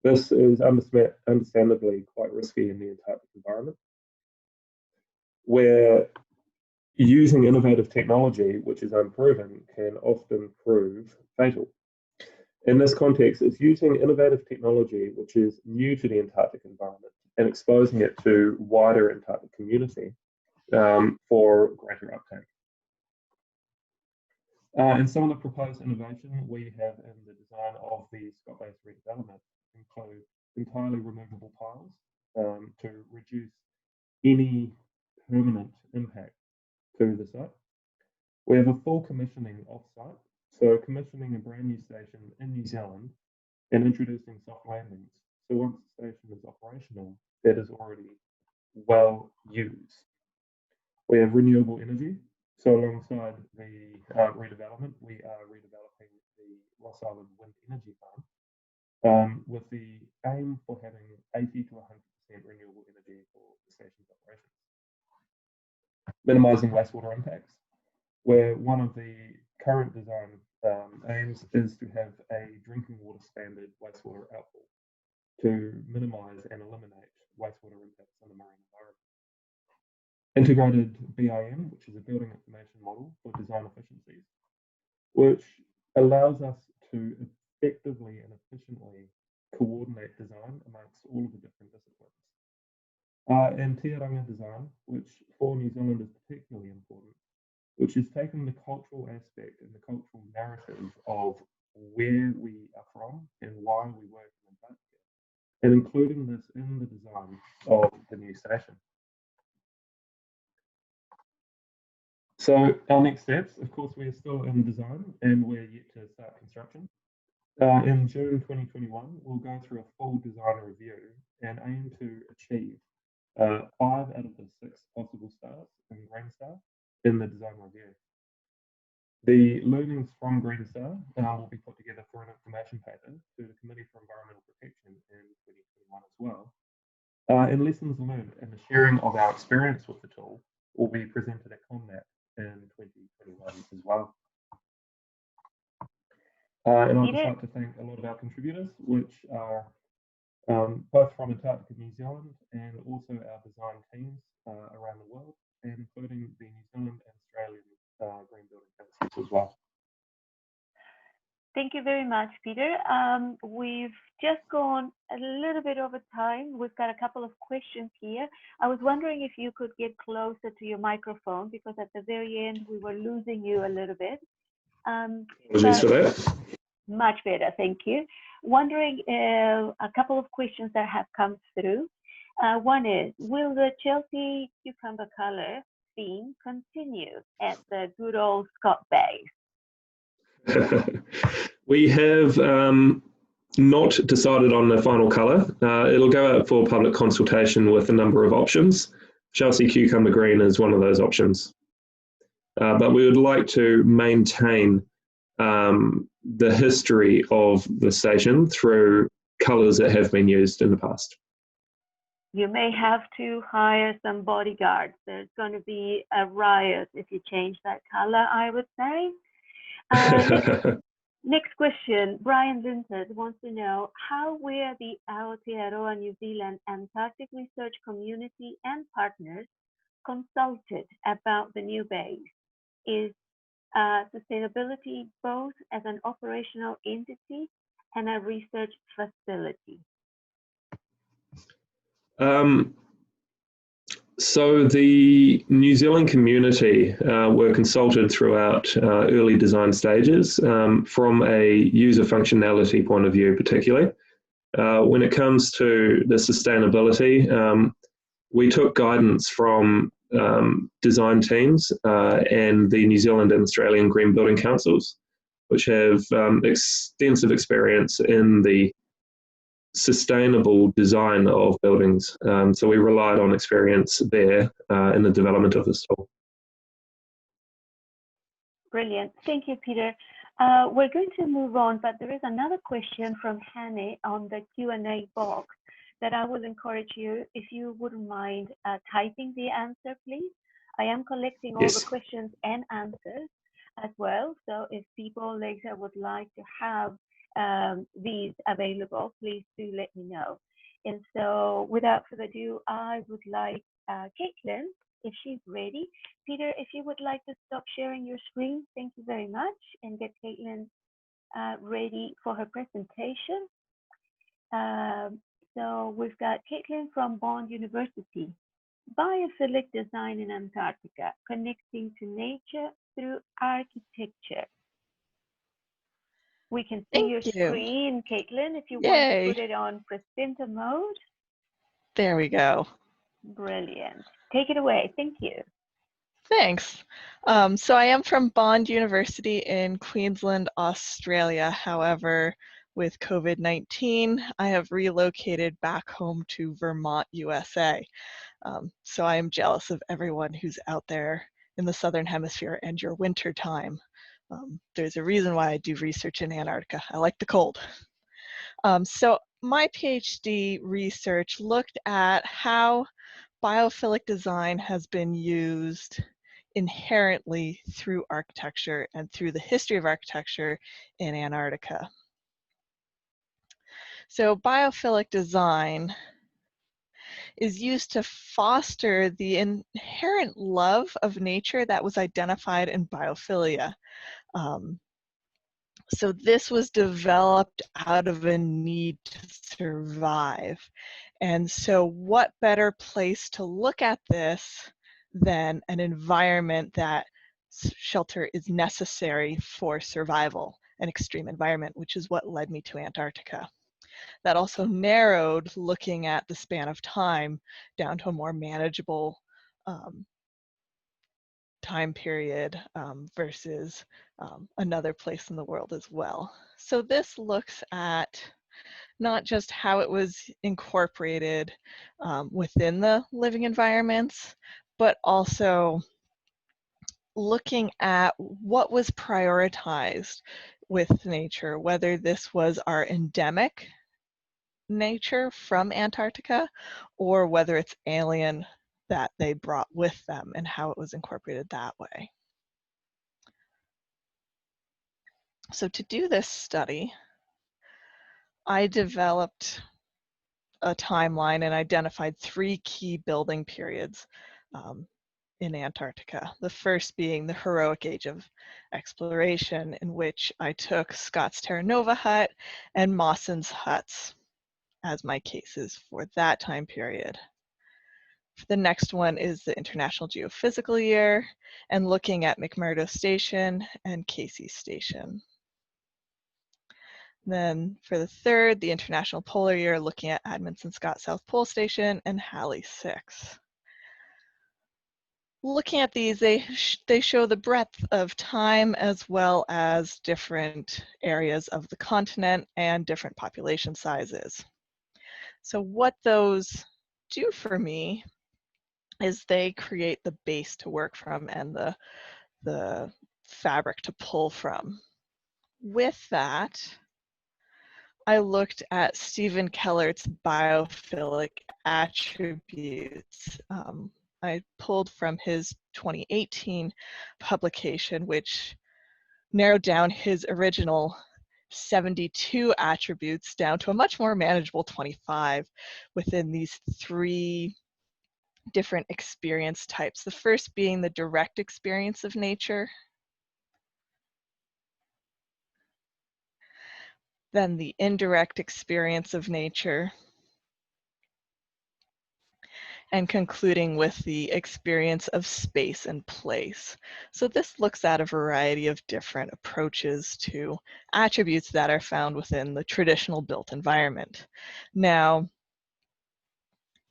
This is understandably quite risky in the Antarctic environment, where using innovative technology, which is unproven, can often prove fatal. In this context, it's using innovative technology, which is new to the Antarctic environment, and exposing it to wider Antarctic community for greater uptake. And some of the proposed innovation we have in the design of the Scott-based redevelopment include entirely removable piles to reduce any permanent impact to the site. We have a full commissioning off-site, so commissioning a brand new station in New Zealand and introducing soft landings So once the station is operational, that is already well used. We have renewable energy. So alongside the redevelopment, we are redeveloping the Ross Island Wind Energy Farm with the aim for having 80 to 100% renewable energy for the station's operations. Minimising wastewater impacts, where one of the current design aims is to have a drinking water standard wastewater outfall to minimise and eliminate wastewater impacts on the marine environment. Integrated BIM, which is a building information model for design efficiencies, which allows us to effectively and efficiently coordinate design amongst all of the different disciplines. And Tiaranga design, which for New Zealand is particularly important, which is taking the cultural aspect and the cultural narrative of where we are from and why we work in Antarctica, and including this in the design of the new station. So our next steps, of course, we are still in design and we're yet to start construction. In June 2021, we'll go through a full design review and aim to achieve 5 out of the 6 possible stars in Green Star in the design review. The learnings from Green Star will be put together for an information paper to the Committee for Environmental Protection in 2021 as well. And lessons learned and the sharing of our experience with the tool will be presented at ComNat in 2021 as well. And I'd just like to thank a lot of our contributors, which are both from Antarctica, New Zealand, and also our design teams around the world, including the New Zealand and Australian Green Building Councils as well. Thank you very much, Peter. We've just gone a little bit over time. We've got a couple of questions here. I was wondering if you could get closer to your microphone, because at the very end we were losing you a little bit. Apologies for that. Much better, thank you. Wondering a couple of questions that have come through. One is, will the Chelsea cucumber color theme continue at the good old Scott Base? We have not decided on the final colour. It'll go out for public consultation with a number of options. Chelsea cucumber green is one of those options. But we would like to maintain the history of the station through colours that have been used in the past. You may have to hire some bodyguards. There's going to be a riot if you change that colour, I would say. Next question, Brian Linton wants to know, how were the Aotearoa New Zealand Antarctic research community and partners consulted about the new base? Is sustainability both as an operational entity and a research facility? So the New Zealand community were consulted throughout early design stages from a user functionality point of view, particularly. When it comes to the sustainability, we took guidance from design teams and the New Zealand and Australian Green Building Councils, which have extensive experience in the sustainable design of buildings. So we relied on experience there in the development of this tool. Brilliant. Thank you, Peter. We're going to move on, but there is another question from Hannah on the Q&A box that I will encourage you, if you wouldn't mind typing the answer, please. I am collecting all the questions and answers as well. So if people later would like to have these available, please do let me know. And so without further ado, I would like Caitlin, if she's ready. Peter, if you would like to stop sharing your screen, thank you very much, and get Caitlin ready for her presentation. So we've got Caitlin from Bond University. Biophilic design in Antarctica, connecting to nature through architecture. We can see your screen, Caitlin, if you want to put it on presenter mode. There we go. Brilliant. Take it away. Thank you. Thanks. So I am from Bond University in Queensland, Australia. However, with COVID-19, I have relocated back home to Vermont, USA. So I am jealous of everyone who's out there in the Southern Hemisphere and your winter time. There's a reason why I do research in Antarctica. I like the cold. So my PhD research looked at how biophilic design has been used inherently through architecture and through the history of architecture in Antarctica. So biophilic design is used to foster the inherent love of nature that was identified in biophilia. So this was developed out of a need to survive. And so what better place to look at this than an environment that shelter is necessary for survival, an extreme environment, which is what led me to Antarctica. That also narrowed looking at the span of time down to a more manageable time period versus another place in the world as well. So this looks at not just how it was incorporated within the living environments, but also looking at what was prioritized with nature, whether this was our endemic nature from Antarctica or whether it's alien that they brought with them and how it was incorporated that way. So to do this study, I developed a timeline and identified 3 key building periods in Antarctica. The first being the heroic age of exploration, in which I took Scott's Terra Nova hut and Mawson's huts as my cases for that time period. The next one is the International Geophysical Year, and looking at McMurdo Station and Casey Station. Then for the third, the International Polar Year, looking at Amundsen Scott South Pole Station and Halley 6. Looking at these, they show the breadth of time as well as different areas of the continent and different population sizes. So what those do for me is they create the base to work from and the fabric to pull from. With that, I looked at Stephen Kellert's biophilic attributes. I pulled from his 2018 publication, which narrowed down his original 72 attributes down to a much more manageable 25 within these 3 different experience types. The first being the direct experience of nature, then the indirect experience of nature, and concluding with the experience of space and place. So this looks at a variety of different approaches to attributes that are found within the traditional built environment. Now,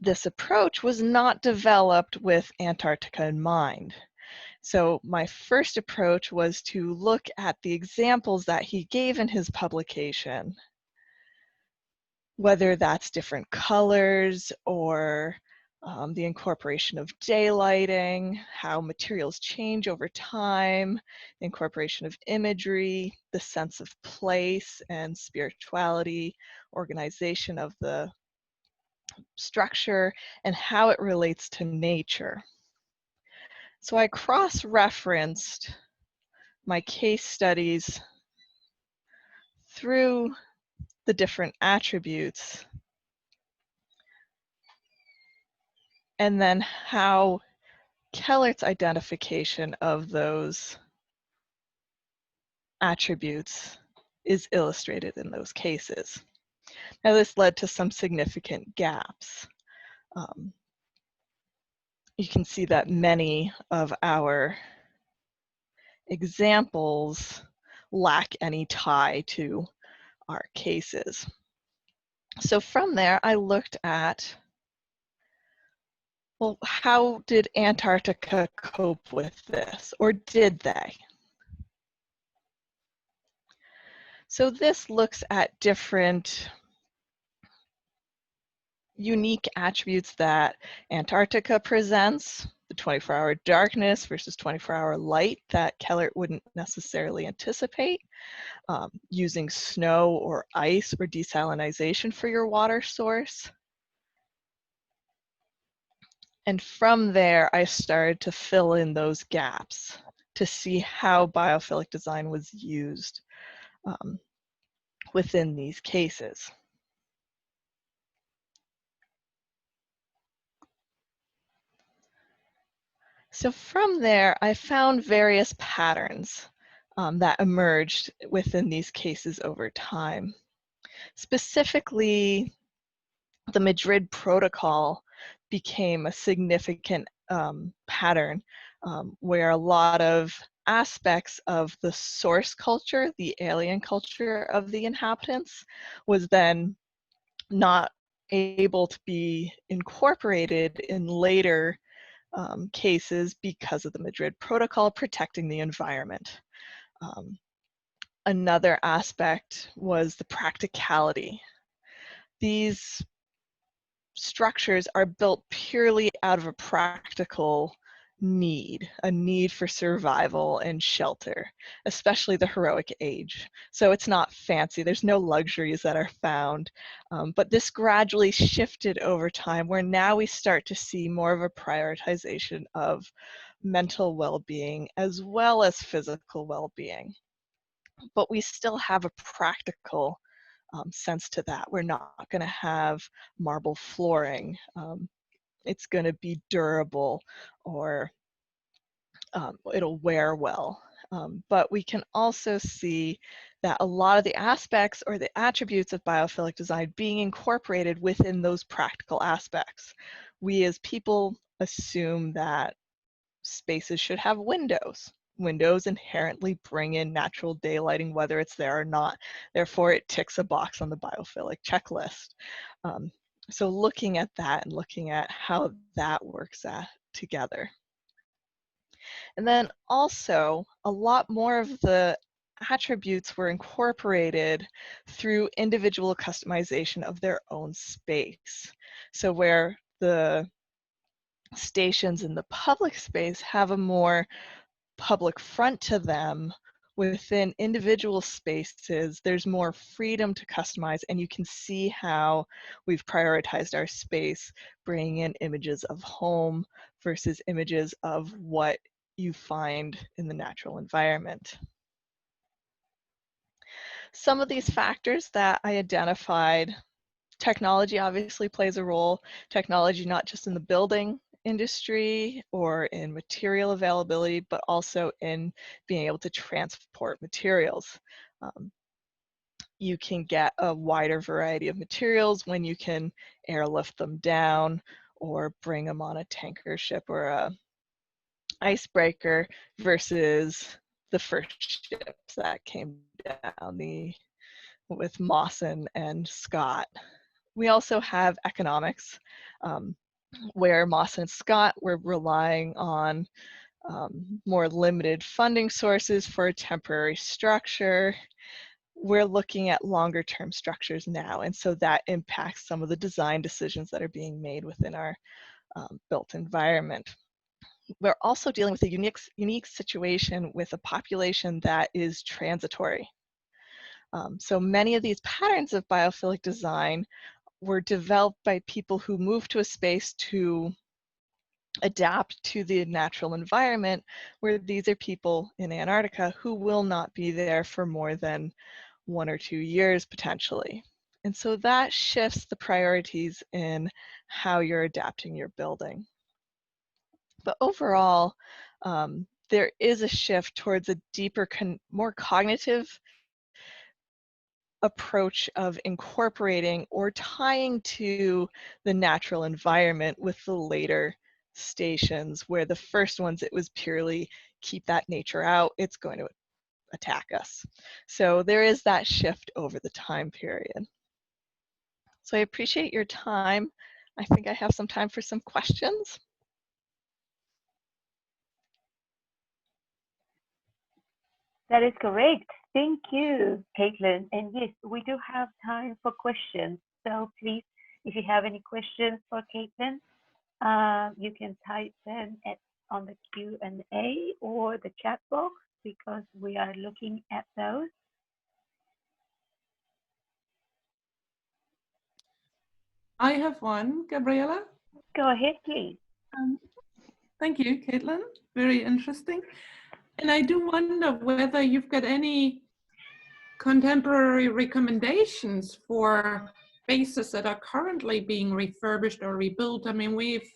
this approach was not developed with Antarctica in mind. So my first approach was to look at the examples that he gave in his publication, whether that's different colors or the incorporation of daylighting, how materials change over time, the incorporation of imagery, the sense of place and spirituality, organization of the structure, and how it relates to nature. So I cross-referenced my case studies through the different attributes, and then how Kellert's identification of those attributes is illustrated in those cases. Now this led to some significant gaps. You can see that many of our examples lack any tie to our cases. So from there, I looked at, well, how did Antarctica cope with this, or did they? So this looks at different unique attributes that Antarctica presents, the 24-hour darkness versus 24-hour light that Kellert wouldn't necessarily anticipate, using snow or ice or desalination for your water source. And from there, I started to fill in those gaps to see how biophilic design was used within these cases. So from there, I found various patterns that emerged within these cases over time. Specifically, the Madrid Protocol became a significant pattern where a lot of aspects of the source culture, the alien culture of the inhabitants, was then not able to be incorporated in later cases because of the Madrid Protocol protecting the environment. Another aspect was the practicality. These structures are built purely out of a practical need, a need for survival and shelter, especially the heroic age. So it's not fancy, there's no luxuries that are found, but this gradually shifted over time where now we start to see more of a prioritization of mental well-being as well as physical well-being. But we still have a practical sense to that. We're not going to have marble flooring. It's going to be durable, or it'll wear well. But we can also see that a lot of the aspects or the attributes of biophilic design being incorporated within those practical aspects. We as people assume that spaces should have windows. Windows inherently bring in natural daylighting whether it's there or not. Therefore, it ticks a box on the biophilic checklist. So looking at that and looking at how that works together. And then also, a lot more of the attributes were incorporated through individual customization of their own space. So where the stations in the public space have a more public front to them, within individual spaces, there's more freedom to customize, and you can see how we've prioritized our space, bringing in images of home versus images of what you find in the natural environment. Some of these factors that I identified, technology obviously plays a role. Technology not just in the building industry or in material availability, but also in being able to transport materials. You can get a wider variety of materials when you can airlift them down or bring them on a tanker ship or a icebreaker versus the first ships that came down with Mawson and Scott. We also have economics, where Mawson and Scott were relying on more limited funding sources for a temporary structure. We're looking at longer term structures now, and so that impacts some of the design decisions that are being made within our built environment. We're also dealing with a unique situation with a population that is transitory. So many of these patterns of biophilic design were developed by people who moved to a space to adapt to the natural environment, where these are people in Antarctica who will not be there for more than 1 or 2 years potentially. And so that shifts the priorities in how you're adapting your building. But overall, there is a shift towards a deeper, more cognitive approach of incorporating or tying to the natural environment with the later stations, where the first ones it was purely keep that nature out, it's going to attack us. So there is that shift over the time period. So I appreciate your time. I think I have some time for some questions. That is correct. Thank you, Caitlin. And yes, we do have time for questions. So please, if you have any questions for Caitlin, you can type them on the Q&A or the chat box because we are looking at those. I have one, Gabriella. Go ahead, please. Thank you, Caitlin. Very interesting. And I do wonder whether you've got any contemporary recommendations for bases that are currently being refurbished or rebuilt. I mean, we've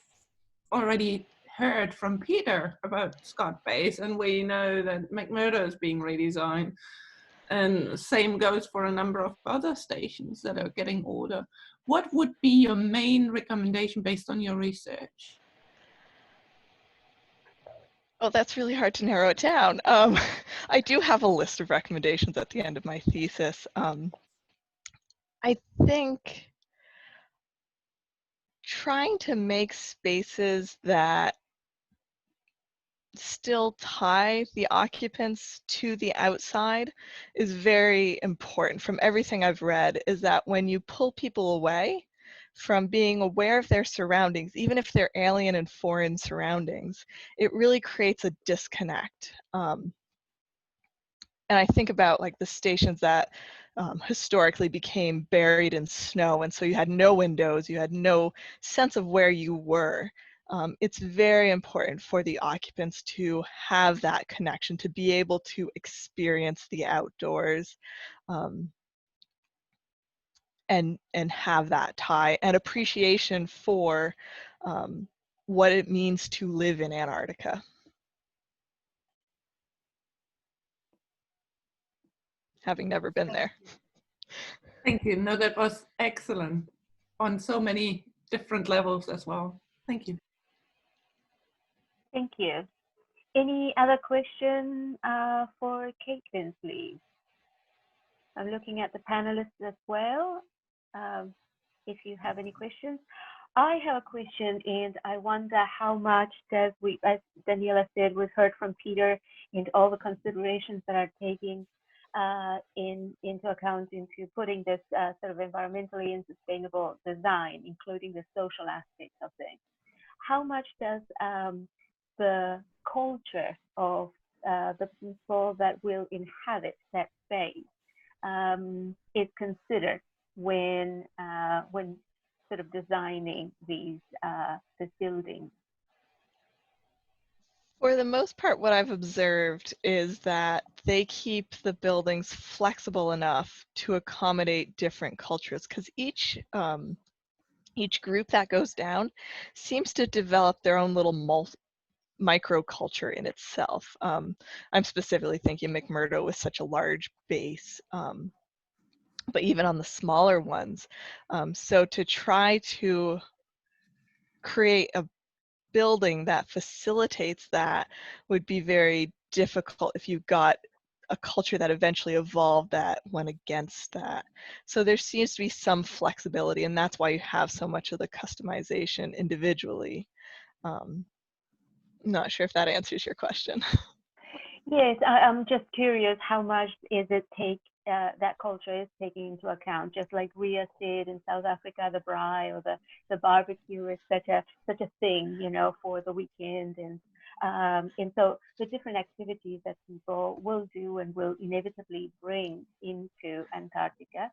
already heard from Peter about Scott Base, and we know that McMurdo is being redesigned. And same goes for a number of other stations that are getting older. What would be your main recommendation based on your research? Oh, that's really hard to narrow it down. I do have a list of recommendations at the end of my thesis. I think trying to make spaces that still tie the occupants to the outside is very important. From everything I've read, is that when you pull people away from being aware of their surroundings, even if they're alien and foreign surroundings, it really creates a disconnect. And I think about like the stations that historically became buried in snow, and so you had no windows, you had no sense of where you were. It's very important for the occupants to have that connection, to be able to experience the outdoors, and have that tie and appreciation for what it means to live in Antarctica. Having never been there. Thank you. No, that was excellent on so many different levels as well. Thank you. Thank you. Any other question for Caitlin, please? I'm looking at the panelists as well. If you have any questions. I have a question, and I wonder how much does we, as Daniela said, we've heard from Peter and all the considerations that are taking into account into putting this sort of environmentally and sustainable design, including the social aspects of things. How much does the culture of the people that will inhabit that space is considered when sort of designing these buildings? For the most part, what I've observed is that they keep the buildings flexible enough to accommodate different cultures, because each group that goes down seems to develop their own little microculture in itself. I'm specifically thinking McMurdo with such a large base, but even on the smaller ones. So to try to create a building that facilitates that would be very difficult if you got a culture that eventually evolved that went against that. So there seems to be some flexibility, and that's why you have so much of the customization individually. Not sure if that answers your question. Yes, I'm just curious how much is it that culture is taking into account, just like Ria said in South Africa, the braai or the barbecue is such a thing, you know, for the weekend, and so the different activities that people will do and will inevitably bring into Antarctica.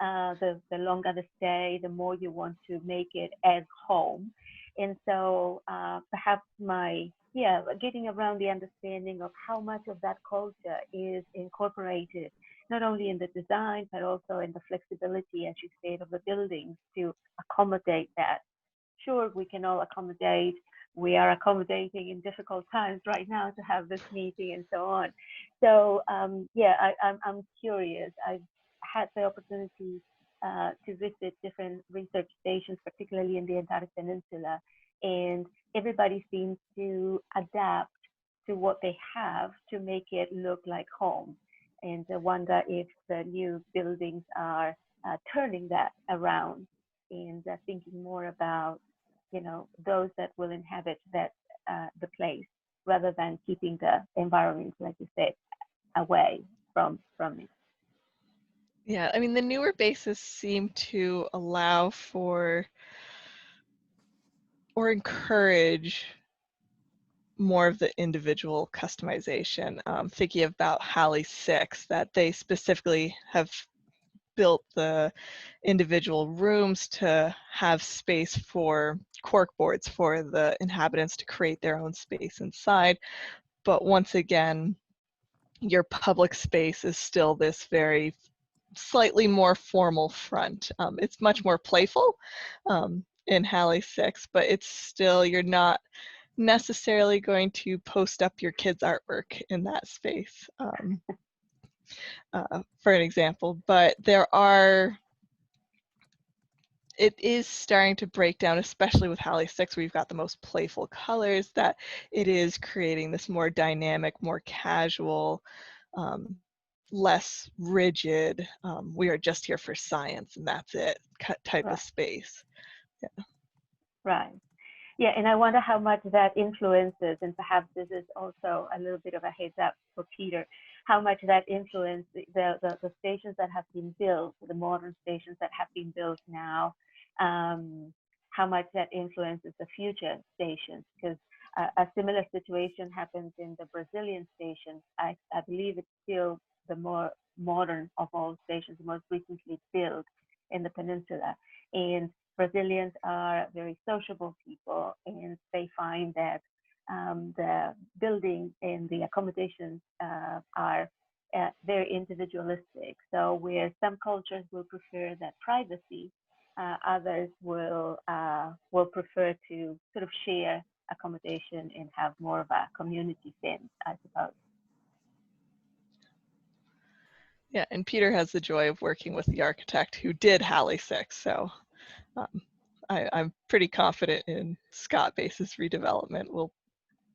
The longer the stay, the more you want to make it as home, and so perhaps getting around the understanding of how much of that culture is incorporated, not only in the design, but also in the flexibility, as you said, of the buildings to accommodate that. Sure, we can all accommodate. We are accommodating in difficult times right now to have this meeting and so on. So I'm curious. I've had the opportunity to visit different research stations, particularly in the Antarctic Peninsula, and everybody seems to adapt to what they have to make it look like home. And I wonder if the new buildings are turning that around and thinking more about, you know, those that will inhabit that the place, rather than keeping the environment, like you said, away. from it. Yeah, I mean, the newer bases seem to allow for or encourage more of the individual customization. Thinking about Halley 6, that they specifically have built the individual rooms to have space for cork boards for the inhabitants to create their own space inside. But once again, your public space is still this very slightly more formal front. It's much more playful in Halley 6, but it's still, you're not necessarily going to post up your kids' artwork in that space, for an example. But it is starting to break down, especially with Halley 6, where you've got the most playful colors, that it is creating this more dynamic, more casual, less rigid, we are just here for science and that's it type Right. of space. Yeah. Right. Yeah, and I wonder how much that influences, and perhaps this is also a little bit of a heads up for Peter, how much that influences the stations that have been built, the modern stations that have been built now, how much that influences the future stations, because a similar situation happens in the Brazilian station. I believe it's still the more modern of all stations, the most recently built in the peninsula. And Brazilians are very sociable people, and they find that the building and the accommodations are very individualistic. So where some cultures will prefer that privacy, others will prefer to sort of share accommodation and have more of a community sense, I suppose. Yeah, and Peter has the joy of working with the architect who did Halley 6, so I'm pretty confident in Scott Base's redevelopment will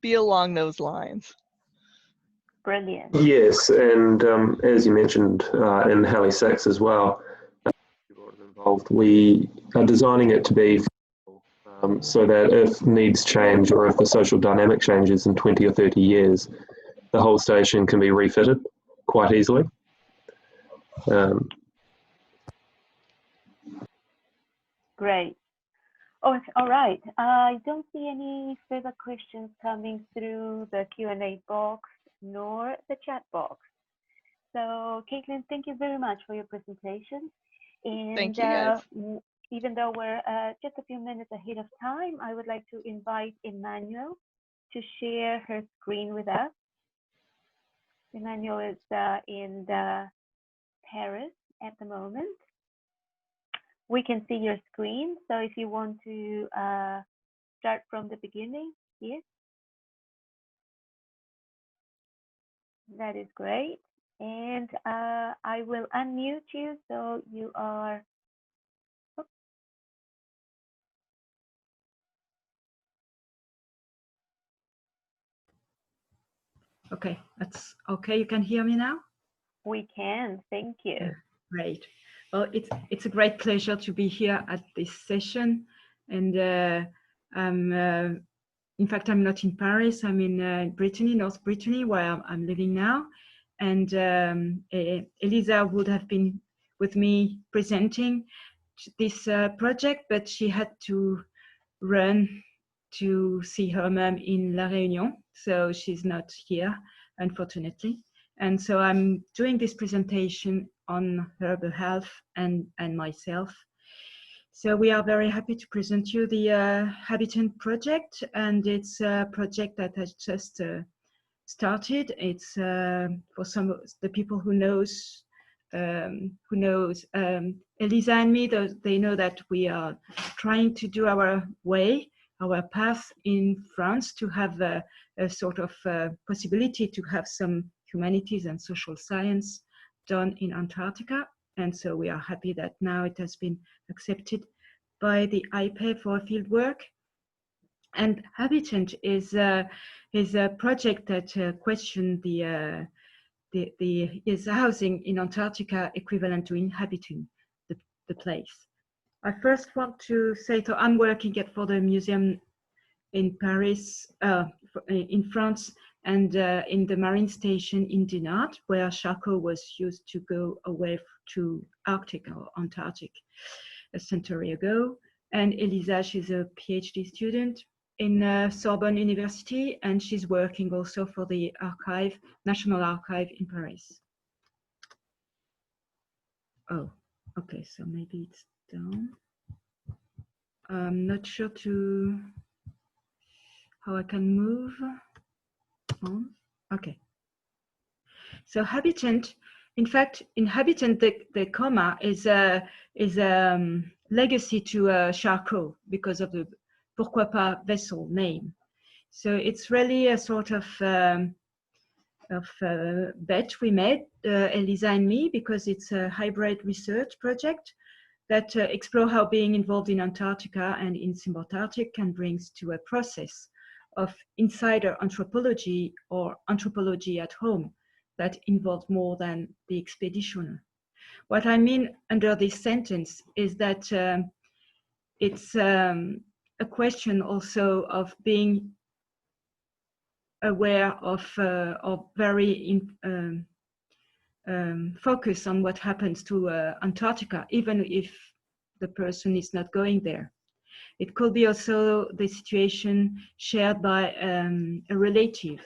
be along those lines. Brilliant. Yes, and as you mentioned in Halley 6 as well, involved, we are designing it to be so that if needs change or if the social dynamic changes in 20 or 30 years, the whole station can be refitted quite easily. Great. Oh, all right. I don't see any further questions coming through the Q&A box nor the chat box. So, Caitlin, thank you very much for your presentation. And thank you, guys. Even though we're just a few minutes ahead of time, I would like to invite Emmanuel to share her screen with us. Emmanuel is in Paris at the moment. We can see your screen, so if you want to start from the beginning, yes. That is great. And I will unmute you so you are. Oops. Okay, that's okay. You can hear me now? We can, thank you. Great. Well, it's a great pleasure to be here at this session. And in fact, I'm not in Paris. I'm in Brittany, North Brittany, where I'm living now. And Elisa would have been with me presenting this project, but she had to run to see her mom in La Réunion. So she's not here, unfortunately. And so I'm doing this presentation on her behalf and myself. So we are very happy to present you the Habitant project, and it's a project that has just started. It's for some of the people who knows Elisa and me, they know that we are trying to do our path in France to have a sort of possibility to have some humanities and social science done in Antarctica. And so we are happy that now it has been accepted by the IPE for field work. And Habitant is a project that questions is housing in Antarctica equivalent to inhabiting the place. I first want to say, so I'm working for the museum in Paris, in France, and in the marine station in Dinard, where charcoal was used to go away to Arctic or Antarctic a century ago. And Elisa, she's a PhD student in Sorbonne University, and she's working also for the archive, National Archive in Paris. Oh, okay, so maybe it's down. I'm not sure how I can move on. Okay. So habitant, in fact, in habitant, the comma is a legacy to Charcot because of the pourquoi pas vessel name. So it's really a sort of bet we made, Elisa and me, because it's a hybrid research project that explore how being involved in Antarctica and in subantarctic can bring to a process of insider anthropology or anthropology at home that involves more than the expeditioner. What I mean under this sentence is that it's a question also of being aware of very focus on what happens to Antarctica, even if the person is not going there. It could be also the situation shared by a relative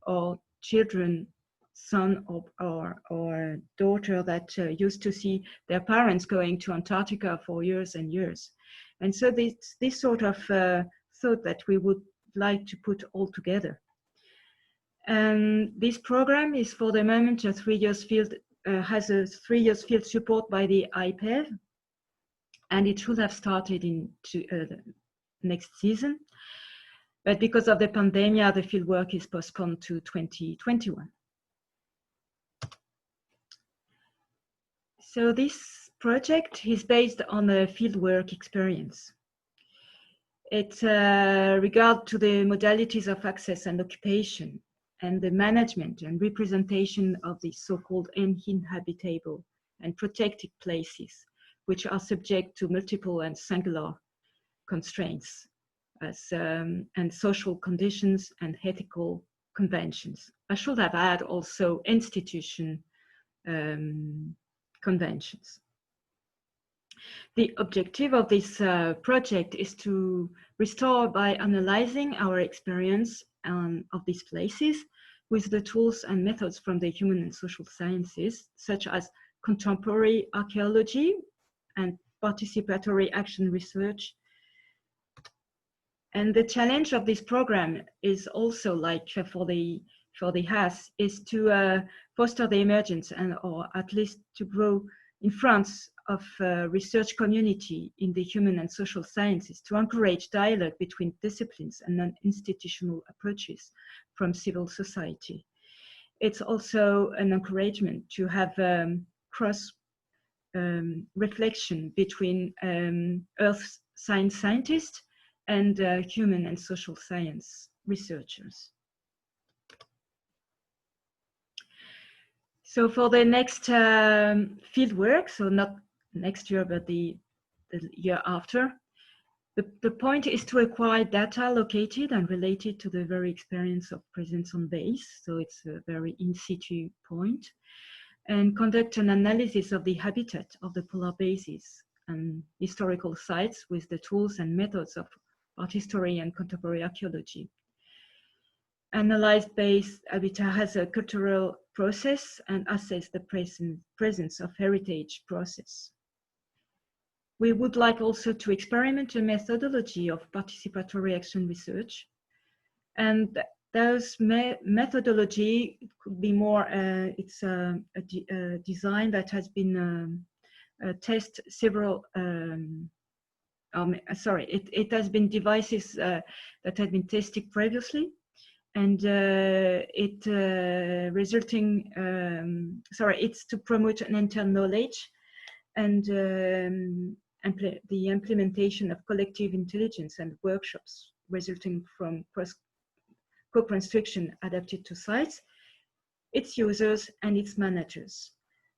or children, son or daughter that used to see their parents going to Antarctica for years and years. And so this sort of thought that we would like to put all together. And this program is for the moment a 3 years field, has a 3 years field support by the IPEV, and it should have started in next season. But because of the pandemic, the field work is postponed to 2021. So this project is based on a fieldwork experience. It regards to the modalities of access and occupation and the management and representation of the so-called uninhabitable and protected places, which are subject to multiple and singular constraints and social conditions and ethical conventions. I should have had also institution conventions. The objective of this project is to restore by analyzing our experience of these places with the tools and methods from the human and social sciences, such as contemporary archaeology and participatory action research. And the challenge of this program is also, like for the HAS, is to foster the emergence and or at least to grow in France of research community in the human and social sciences, to encourage dialogue between disciplines and non-institutional approaches from civil society. It's also an encouragement to have cross reflection between earth science scientists and human and social science researchers. So for the next field work, so not next year, but the year after, the point is to acquire data located and related to the very experience of presence on base. So it's a very in situ point, and conduct an analysis of the habitat of the polar bases and historical sites with the tools and methods of art history and contemporary archaeology. Analyze base habitat as a cultural process and assess the presence of heritage process. We would like also to experiment a methodology of participatory action research, and those methodology could be more, it's a design that has been tested several, it has been devices that have been tested previously, and it's to promote an internal knowledge and the implementation of collective intelligence and workshops resulting from co-construction adapted to sites, its users and its managers.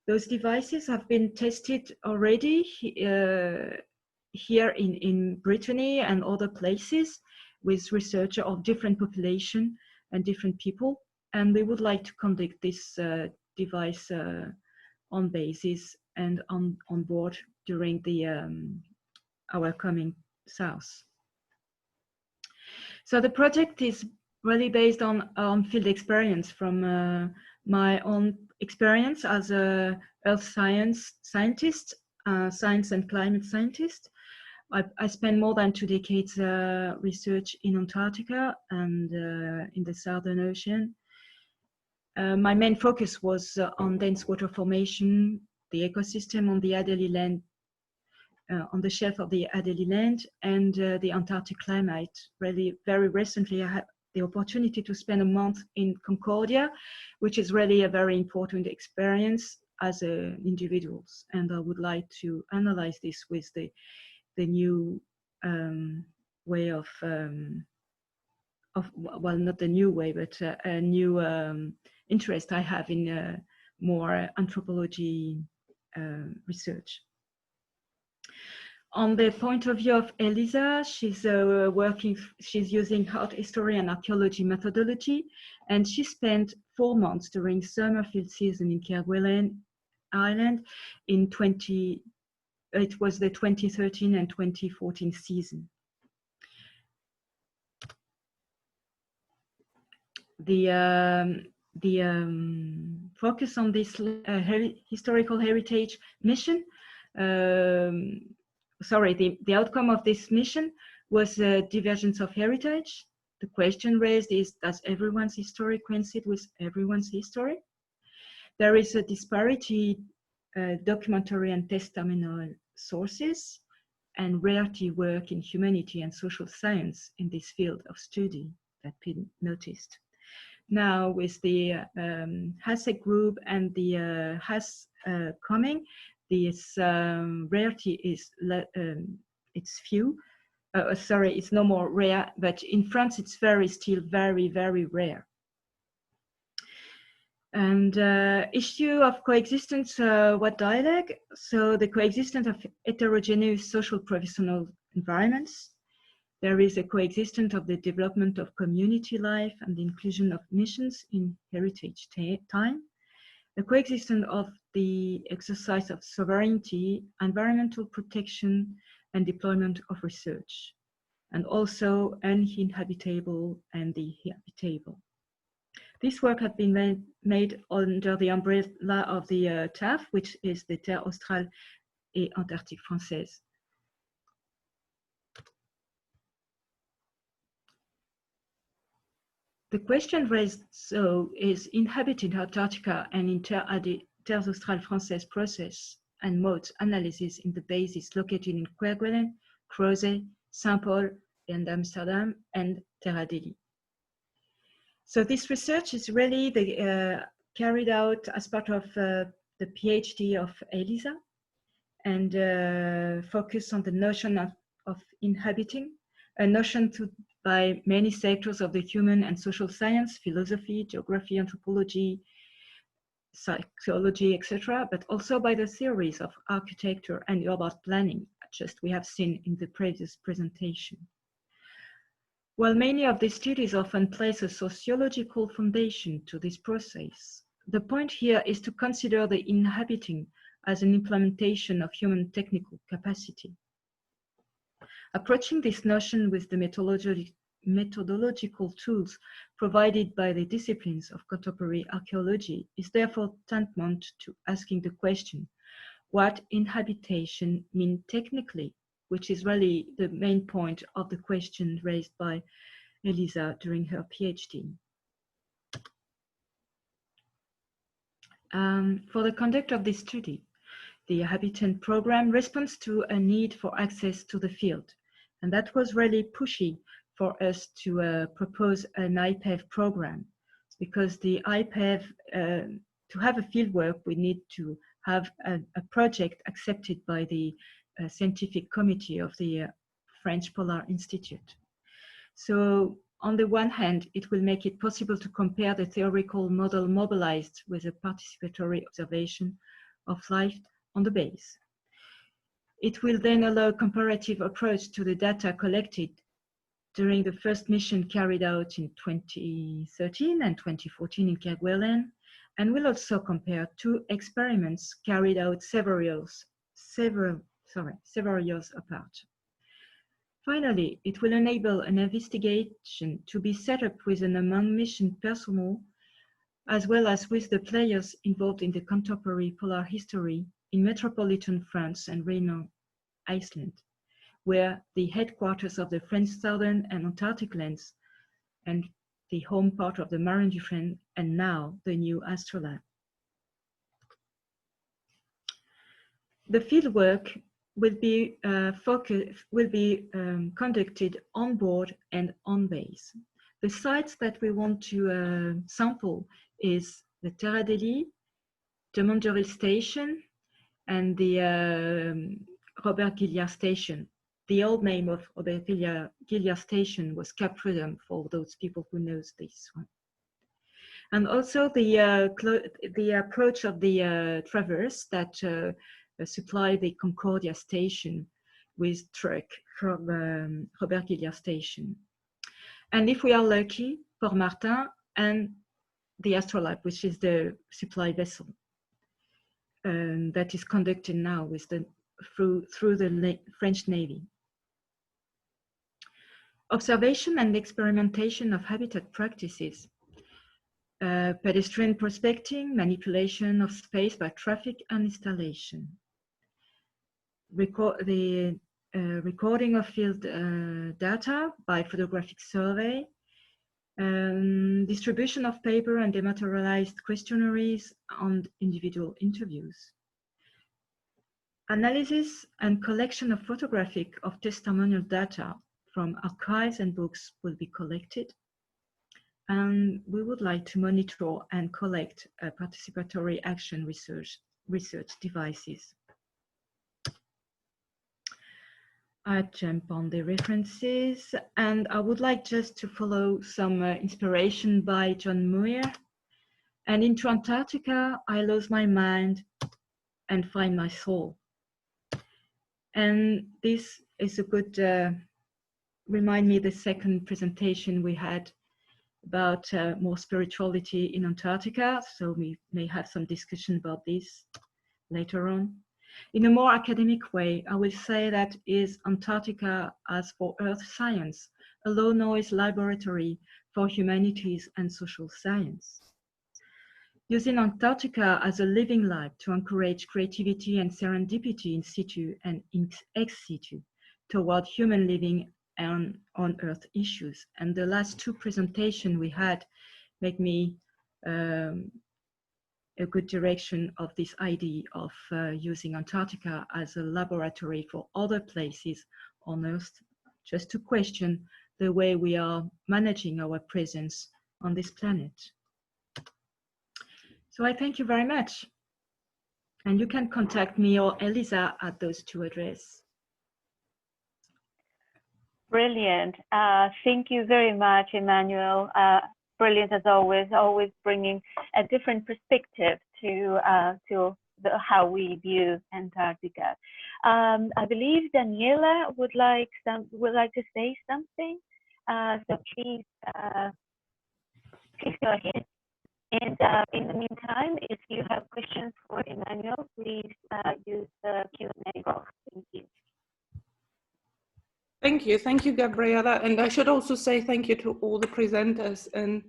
Those devices have been tested already here in Brittany and other places with researchers of different population and different people. And we would like to conduct this device on basis and on board during the our coming south. So the project is really based on field experience from my own experience as a earth scientist, science and climate scientist. I spent more than 2 decades research in Antarctica and in the Southern Ocean. My main focus was on dense water formation, the ecosystem on the Adelie land, on the shelf of the Adelie land, and the Antarctic climate. Really, very recently, I had the opportunity to spend a month in Concordia, which is really a very important experience as individuals. And I would like to analyze this with the new way of well, not the new way, but a new interest I have in more anthropology research. On the point of view of Elisa, she's using art history and archaeology methodology, and she spent 4 months during summer field season in Kerguelen Island in it was the 2013 and 2014 season. The focus on this historical heritage mission, the outcome of this mission was a divergence of heritage. The question raised is, does everyone's history coincide with everyone's history? There is a disparity, documentary and testimonial sources, and rarity work in humanity and social science in this field of study that been noticed. Now with the HASEC group and the HAS coming, this rarity is it's few. Sorry, it's no more rare, but in France it's still very, very rare. And issue of coexistence, what dialogue? So the coexistence of heterogeneous social professional environments. There is a coexistence of the development of community life and the inclusion of missions in heritage time. The coexistence of the exercise of sovereignty, environmental protection, and deployment of research, and also uninhabitable and the habitable. This work has been made under the umbrella of the TAF, which is the Terre Australe et Antarctique Française. The question raised is inhabited Antarctica and in Terre Australe Française process and modes analysis in the bases located in Kerguelen, Crozet, Saint-Paul, and Amsterdam, and Terre Adelie. So this research is really carried out as part of the PhD of Elisa, and focus on the notion of inhabiting, a notion by many sectors of the human and social science, philosophy, geography, anthropology, psychology, etc., but also by the theories of architecture and urban planning, just we have seen in the previous presentation. While many of these studies often place a sociological foundation to this process, the point here is to consider the inhabiting as an implementation of human technical capacity. Approaching this notion with the methodological tools provided by the disciplines of contemporary archaeology is therefore tantamount to asking the question, what inhabitation means technically, which is really the main point of the question raised by Elisa during her PhD. For the conduct of this study, the Habitant program responds to a need for access to the field. And that was really pushy for us to propose an IPEV program, because the IPEV, to have a fieldwork, we need to have a project accepted by the scientific committee of the French Polar Institute. So on the one hand, it will make it possible to compare the theoretical model mobilized with a participatory observation of life on the base. It will then allow a comparative approach to the data collected during the first mission carried out in 2013 and 2014 in Kerguelen, and will also compare two experiments carried out several years apart. Finally, it will enable an investigation to be set up with an among mission personnel, as well as with the players involved in the contemporary polar history in metropolitan France and Réunion, Iceland, where the headquarters of the French Southern and Antarctic lands and the home part of the Marine Defense, and now the new Astrolab. The fieldwork will be conducted on board and on base. The sites that we want to sample is the Terra Delhi, the Mondeville Station, and the Robert Gilliard Station. The old name of Robert Gilliard Station was Cap Freedom, for those people who knows this one. And also the approach of the traverse that supply the Concordia Station with truck from Robert Gilliard Station. And if we are lucky, Port Martin and the Astrolab, which is the supply vessel that is conducted now with through the French Navy. Observation and experimentation of habitat practices, pedestrian prospecting, manipulation of space by traffic and installation, recording of field data by photographic survey, distribution of paper and dematerialized questionnaires and individual interviews. Analysis and collection of photographic of testimonial data from archives and books will be collected. And we would like to monitor and collect participatory action research devices. I jump on the references, and I would like just to follow some inspiration by John Muir. And into Antarctica, I lose my mind and find my soul. And this is a good, remind me the second presentation we had about more spirituality in Antarctica. So we may have some discussion about this later on. In a more academic way, I will say that is Antarctica as for Earth science, a low noise laboratory for humanities and social science. Using Antarctica as a living lab to encourage creativity and serendipity in situ and in ex situ toward human living and on Earth issues. And the last two presentations we had make me a good direction of this idea of using Antarctica as a laboratory for other places on Earth, just to question the way we are managing our presence on this planet. So I thank you very much. And you can contact me or Elisa at those two addresses. Brilliant. Thank you very much, Emmanuel. Brilliant as always bringing a different perspective to how we view Antarctica. I believe Daniela would like to say something. So please go ahead. And in the meantime, if you have questions for Emmanuel, please use the Q&A box. Thank you. Thank you, Gabriela. And I should also say thank you to all the presenters. And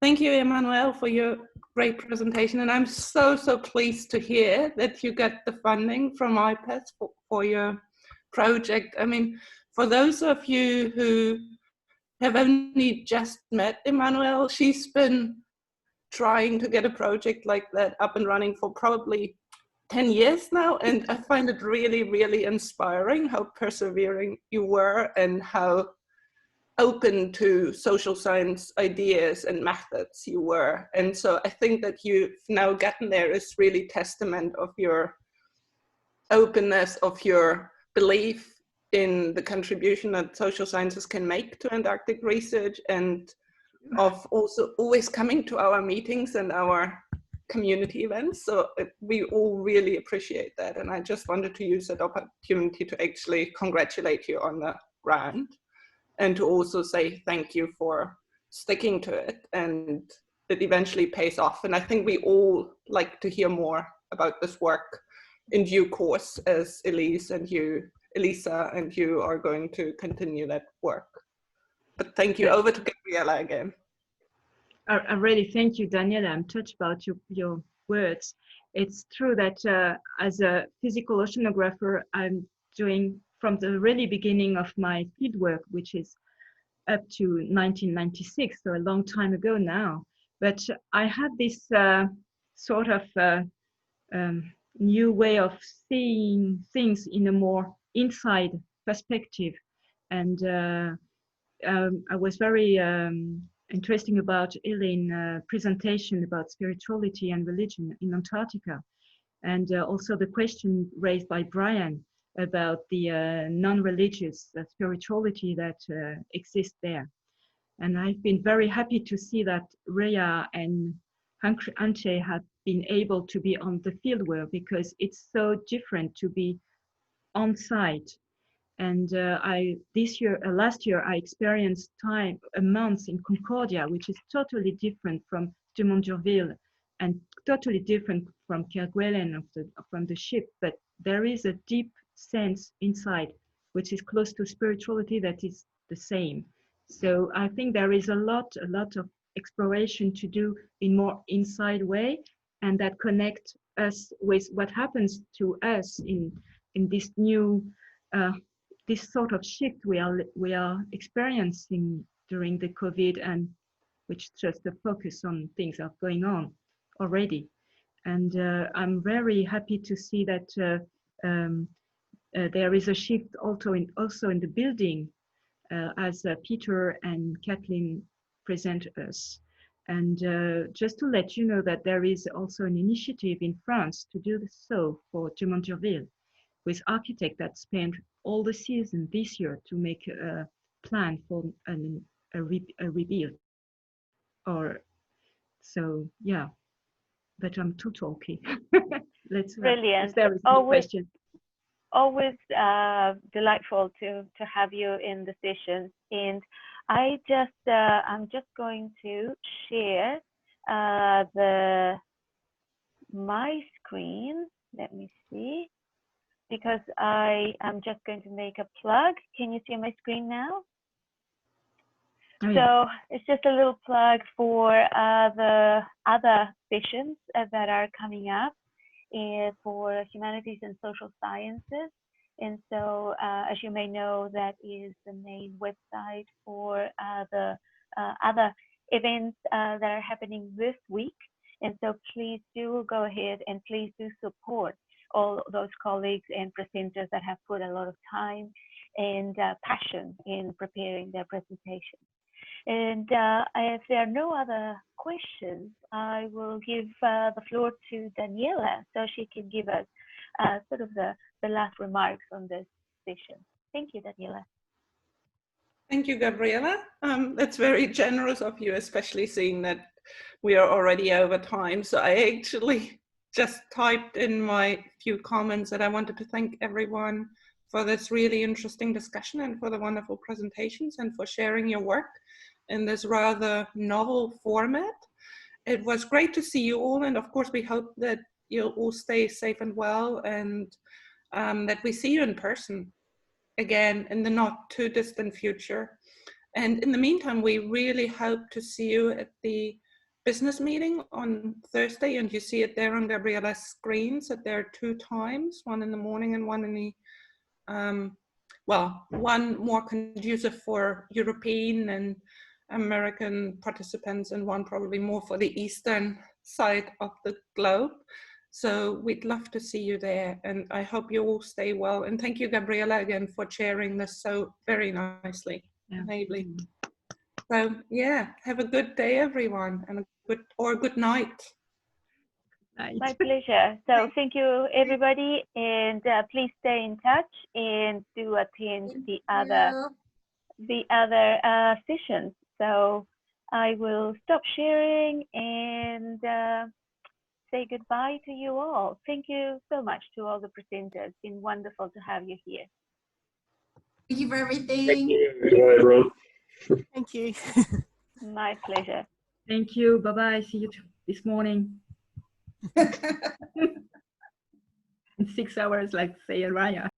thank you, Emmanuel, for your great presentation. And I'm so pleased to hear that you get the funding from IPES for your project. I mean, for those of you who have only just met Emmanuel, she's been trying to get a project like that up and running for probably 10 years now, and I find it really inspiring how persevering you were and how open to social science ideas and methods you were. And so I think that you've now gotten there is really testament of your openness, of your belief in the contribution that social sciences can make to Antarctic research, and of also always coming to our meetings and our community events. So we all really appreciate that. And I just wanted to use that opportunity to actually congratulate you on the grant. and to also say thank you for sticking to it, and it eventually pays off. And I think we all like to hear more about this work in due course, as Elisa and you are going to continue that work. But thank you. Over to Gabriela again. I really thank you, Daniela. I'm touched about your words. It's true that as a physical oceanographer, I'm doing from the really beginning of my fieldwork, which is up to 1996, so a long time ago now. But I had this sort of new way of seeing things in a more inside perspective. And I was very interesting about Elaine's presentation about spirituality and religion in Antarctica. And also the question raised by Brian about the non-religious spirituality that exists there. And I've been very happy to see that Rhea and Ante have been able to be on the fieldwork, because it's so different to be on site. And last year, I experienced a month in Concordia, which is totally different from Dumont d'Urville and totally different from Kerguelen from the ship. But there is a deep sense inside, which is close to spirituality, that is the same. So I think there is a lot of exploration to do in more inside way, and that connect us with what happens to us in this new this sort of shift we are experiencing during the COVID, and which just the focus on things are going on already. And I'm very happy to see that there is a shift also in the building, as Peter and Kathleen present us. And just to let you know that there is also an initiative in France to do so for Dumont d'Urville, with architects that spent all the season this year to make a plan for a rebuild. So yeah, but I'm too talky. Let's brilliant. If there is no question. Always delightful to have you in the session. And I'm just going to share my screen. Let me see, because I am just going to make a plug. Can you see my screen now? Oh, yeah. So it's just a little plug for the other sessions that are coming up for humanities and social sciences. And so, as you may know, that is the main website for the other events that are happening this week. And so please do go ahead and please do support all those colleagues and presenters that have put a lot of time and passion in preparing their presentation. And if there are no other questions, I will give the floor to Daniela so she can give us sort of the last remarks on this session. Thank you, Daniela. Thank you, Gabriela. That's very generous of you, especially seeing that we are already over time. So I actually just typed in my few comments that I wanted to thank everyone for this really interesting discussion and for the wonderful presentations and for sharing your work in this rather novel format. It was great to see you all, and of course we hope that you'll all stay safe and well, and that we see you in person again in the not too distant future. And in the meantime, we really hope to see you at the business meeting on Thursday, and you see it there on Gabriela's screens that there are 2 times, one in the morning and one in the one more conducive for European and American participants, and one probably more for the eastern side of the globe. So we'd love to see you there, and I hope you all stay well. And thank you, Gabriela, again for chairing this so very nicely, ably. So yeah, have a good day, everyone, and a good night. My pleasure. So thank you, everybody, and please stay in touch and do attend the other sessions. So I will stop sharing and say goodbye to you all. Thank you so much to all the presenters. It's been wonderful to have you here. Thank you for everything. Thank you. Good night, everyone. Thank you. My pleasure. Thank you. Bye-bye. See you this morning. In 6 hours, like say Raya.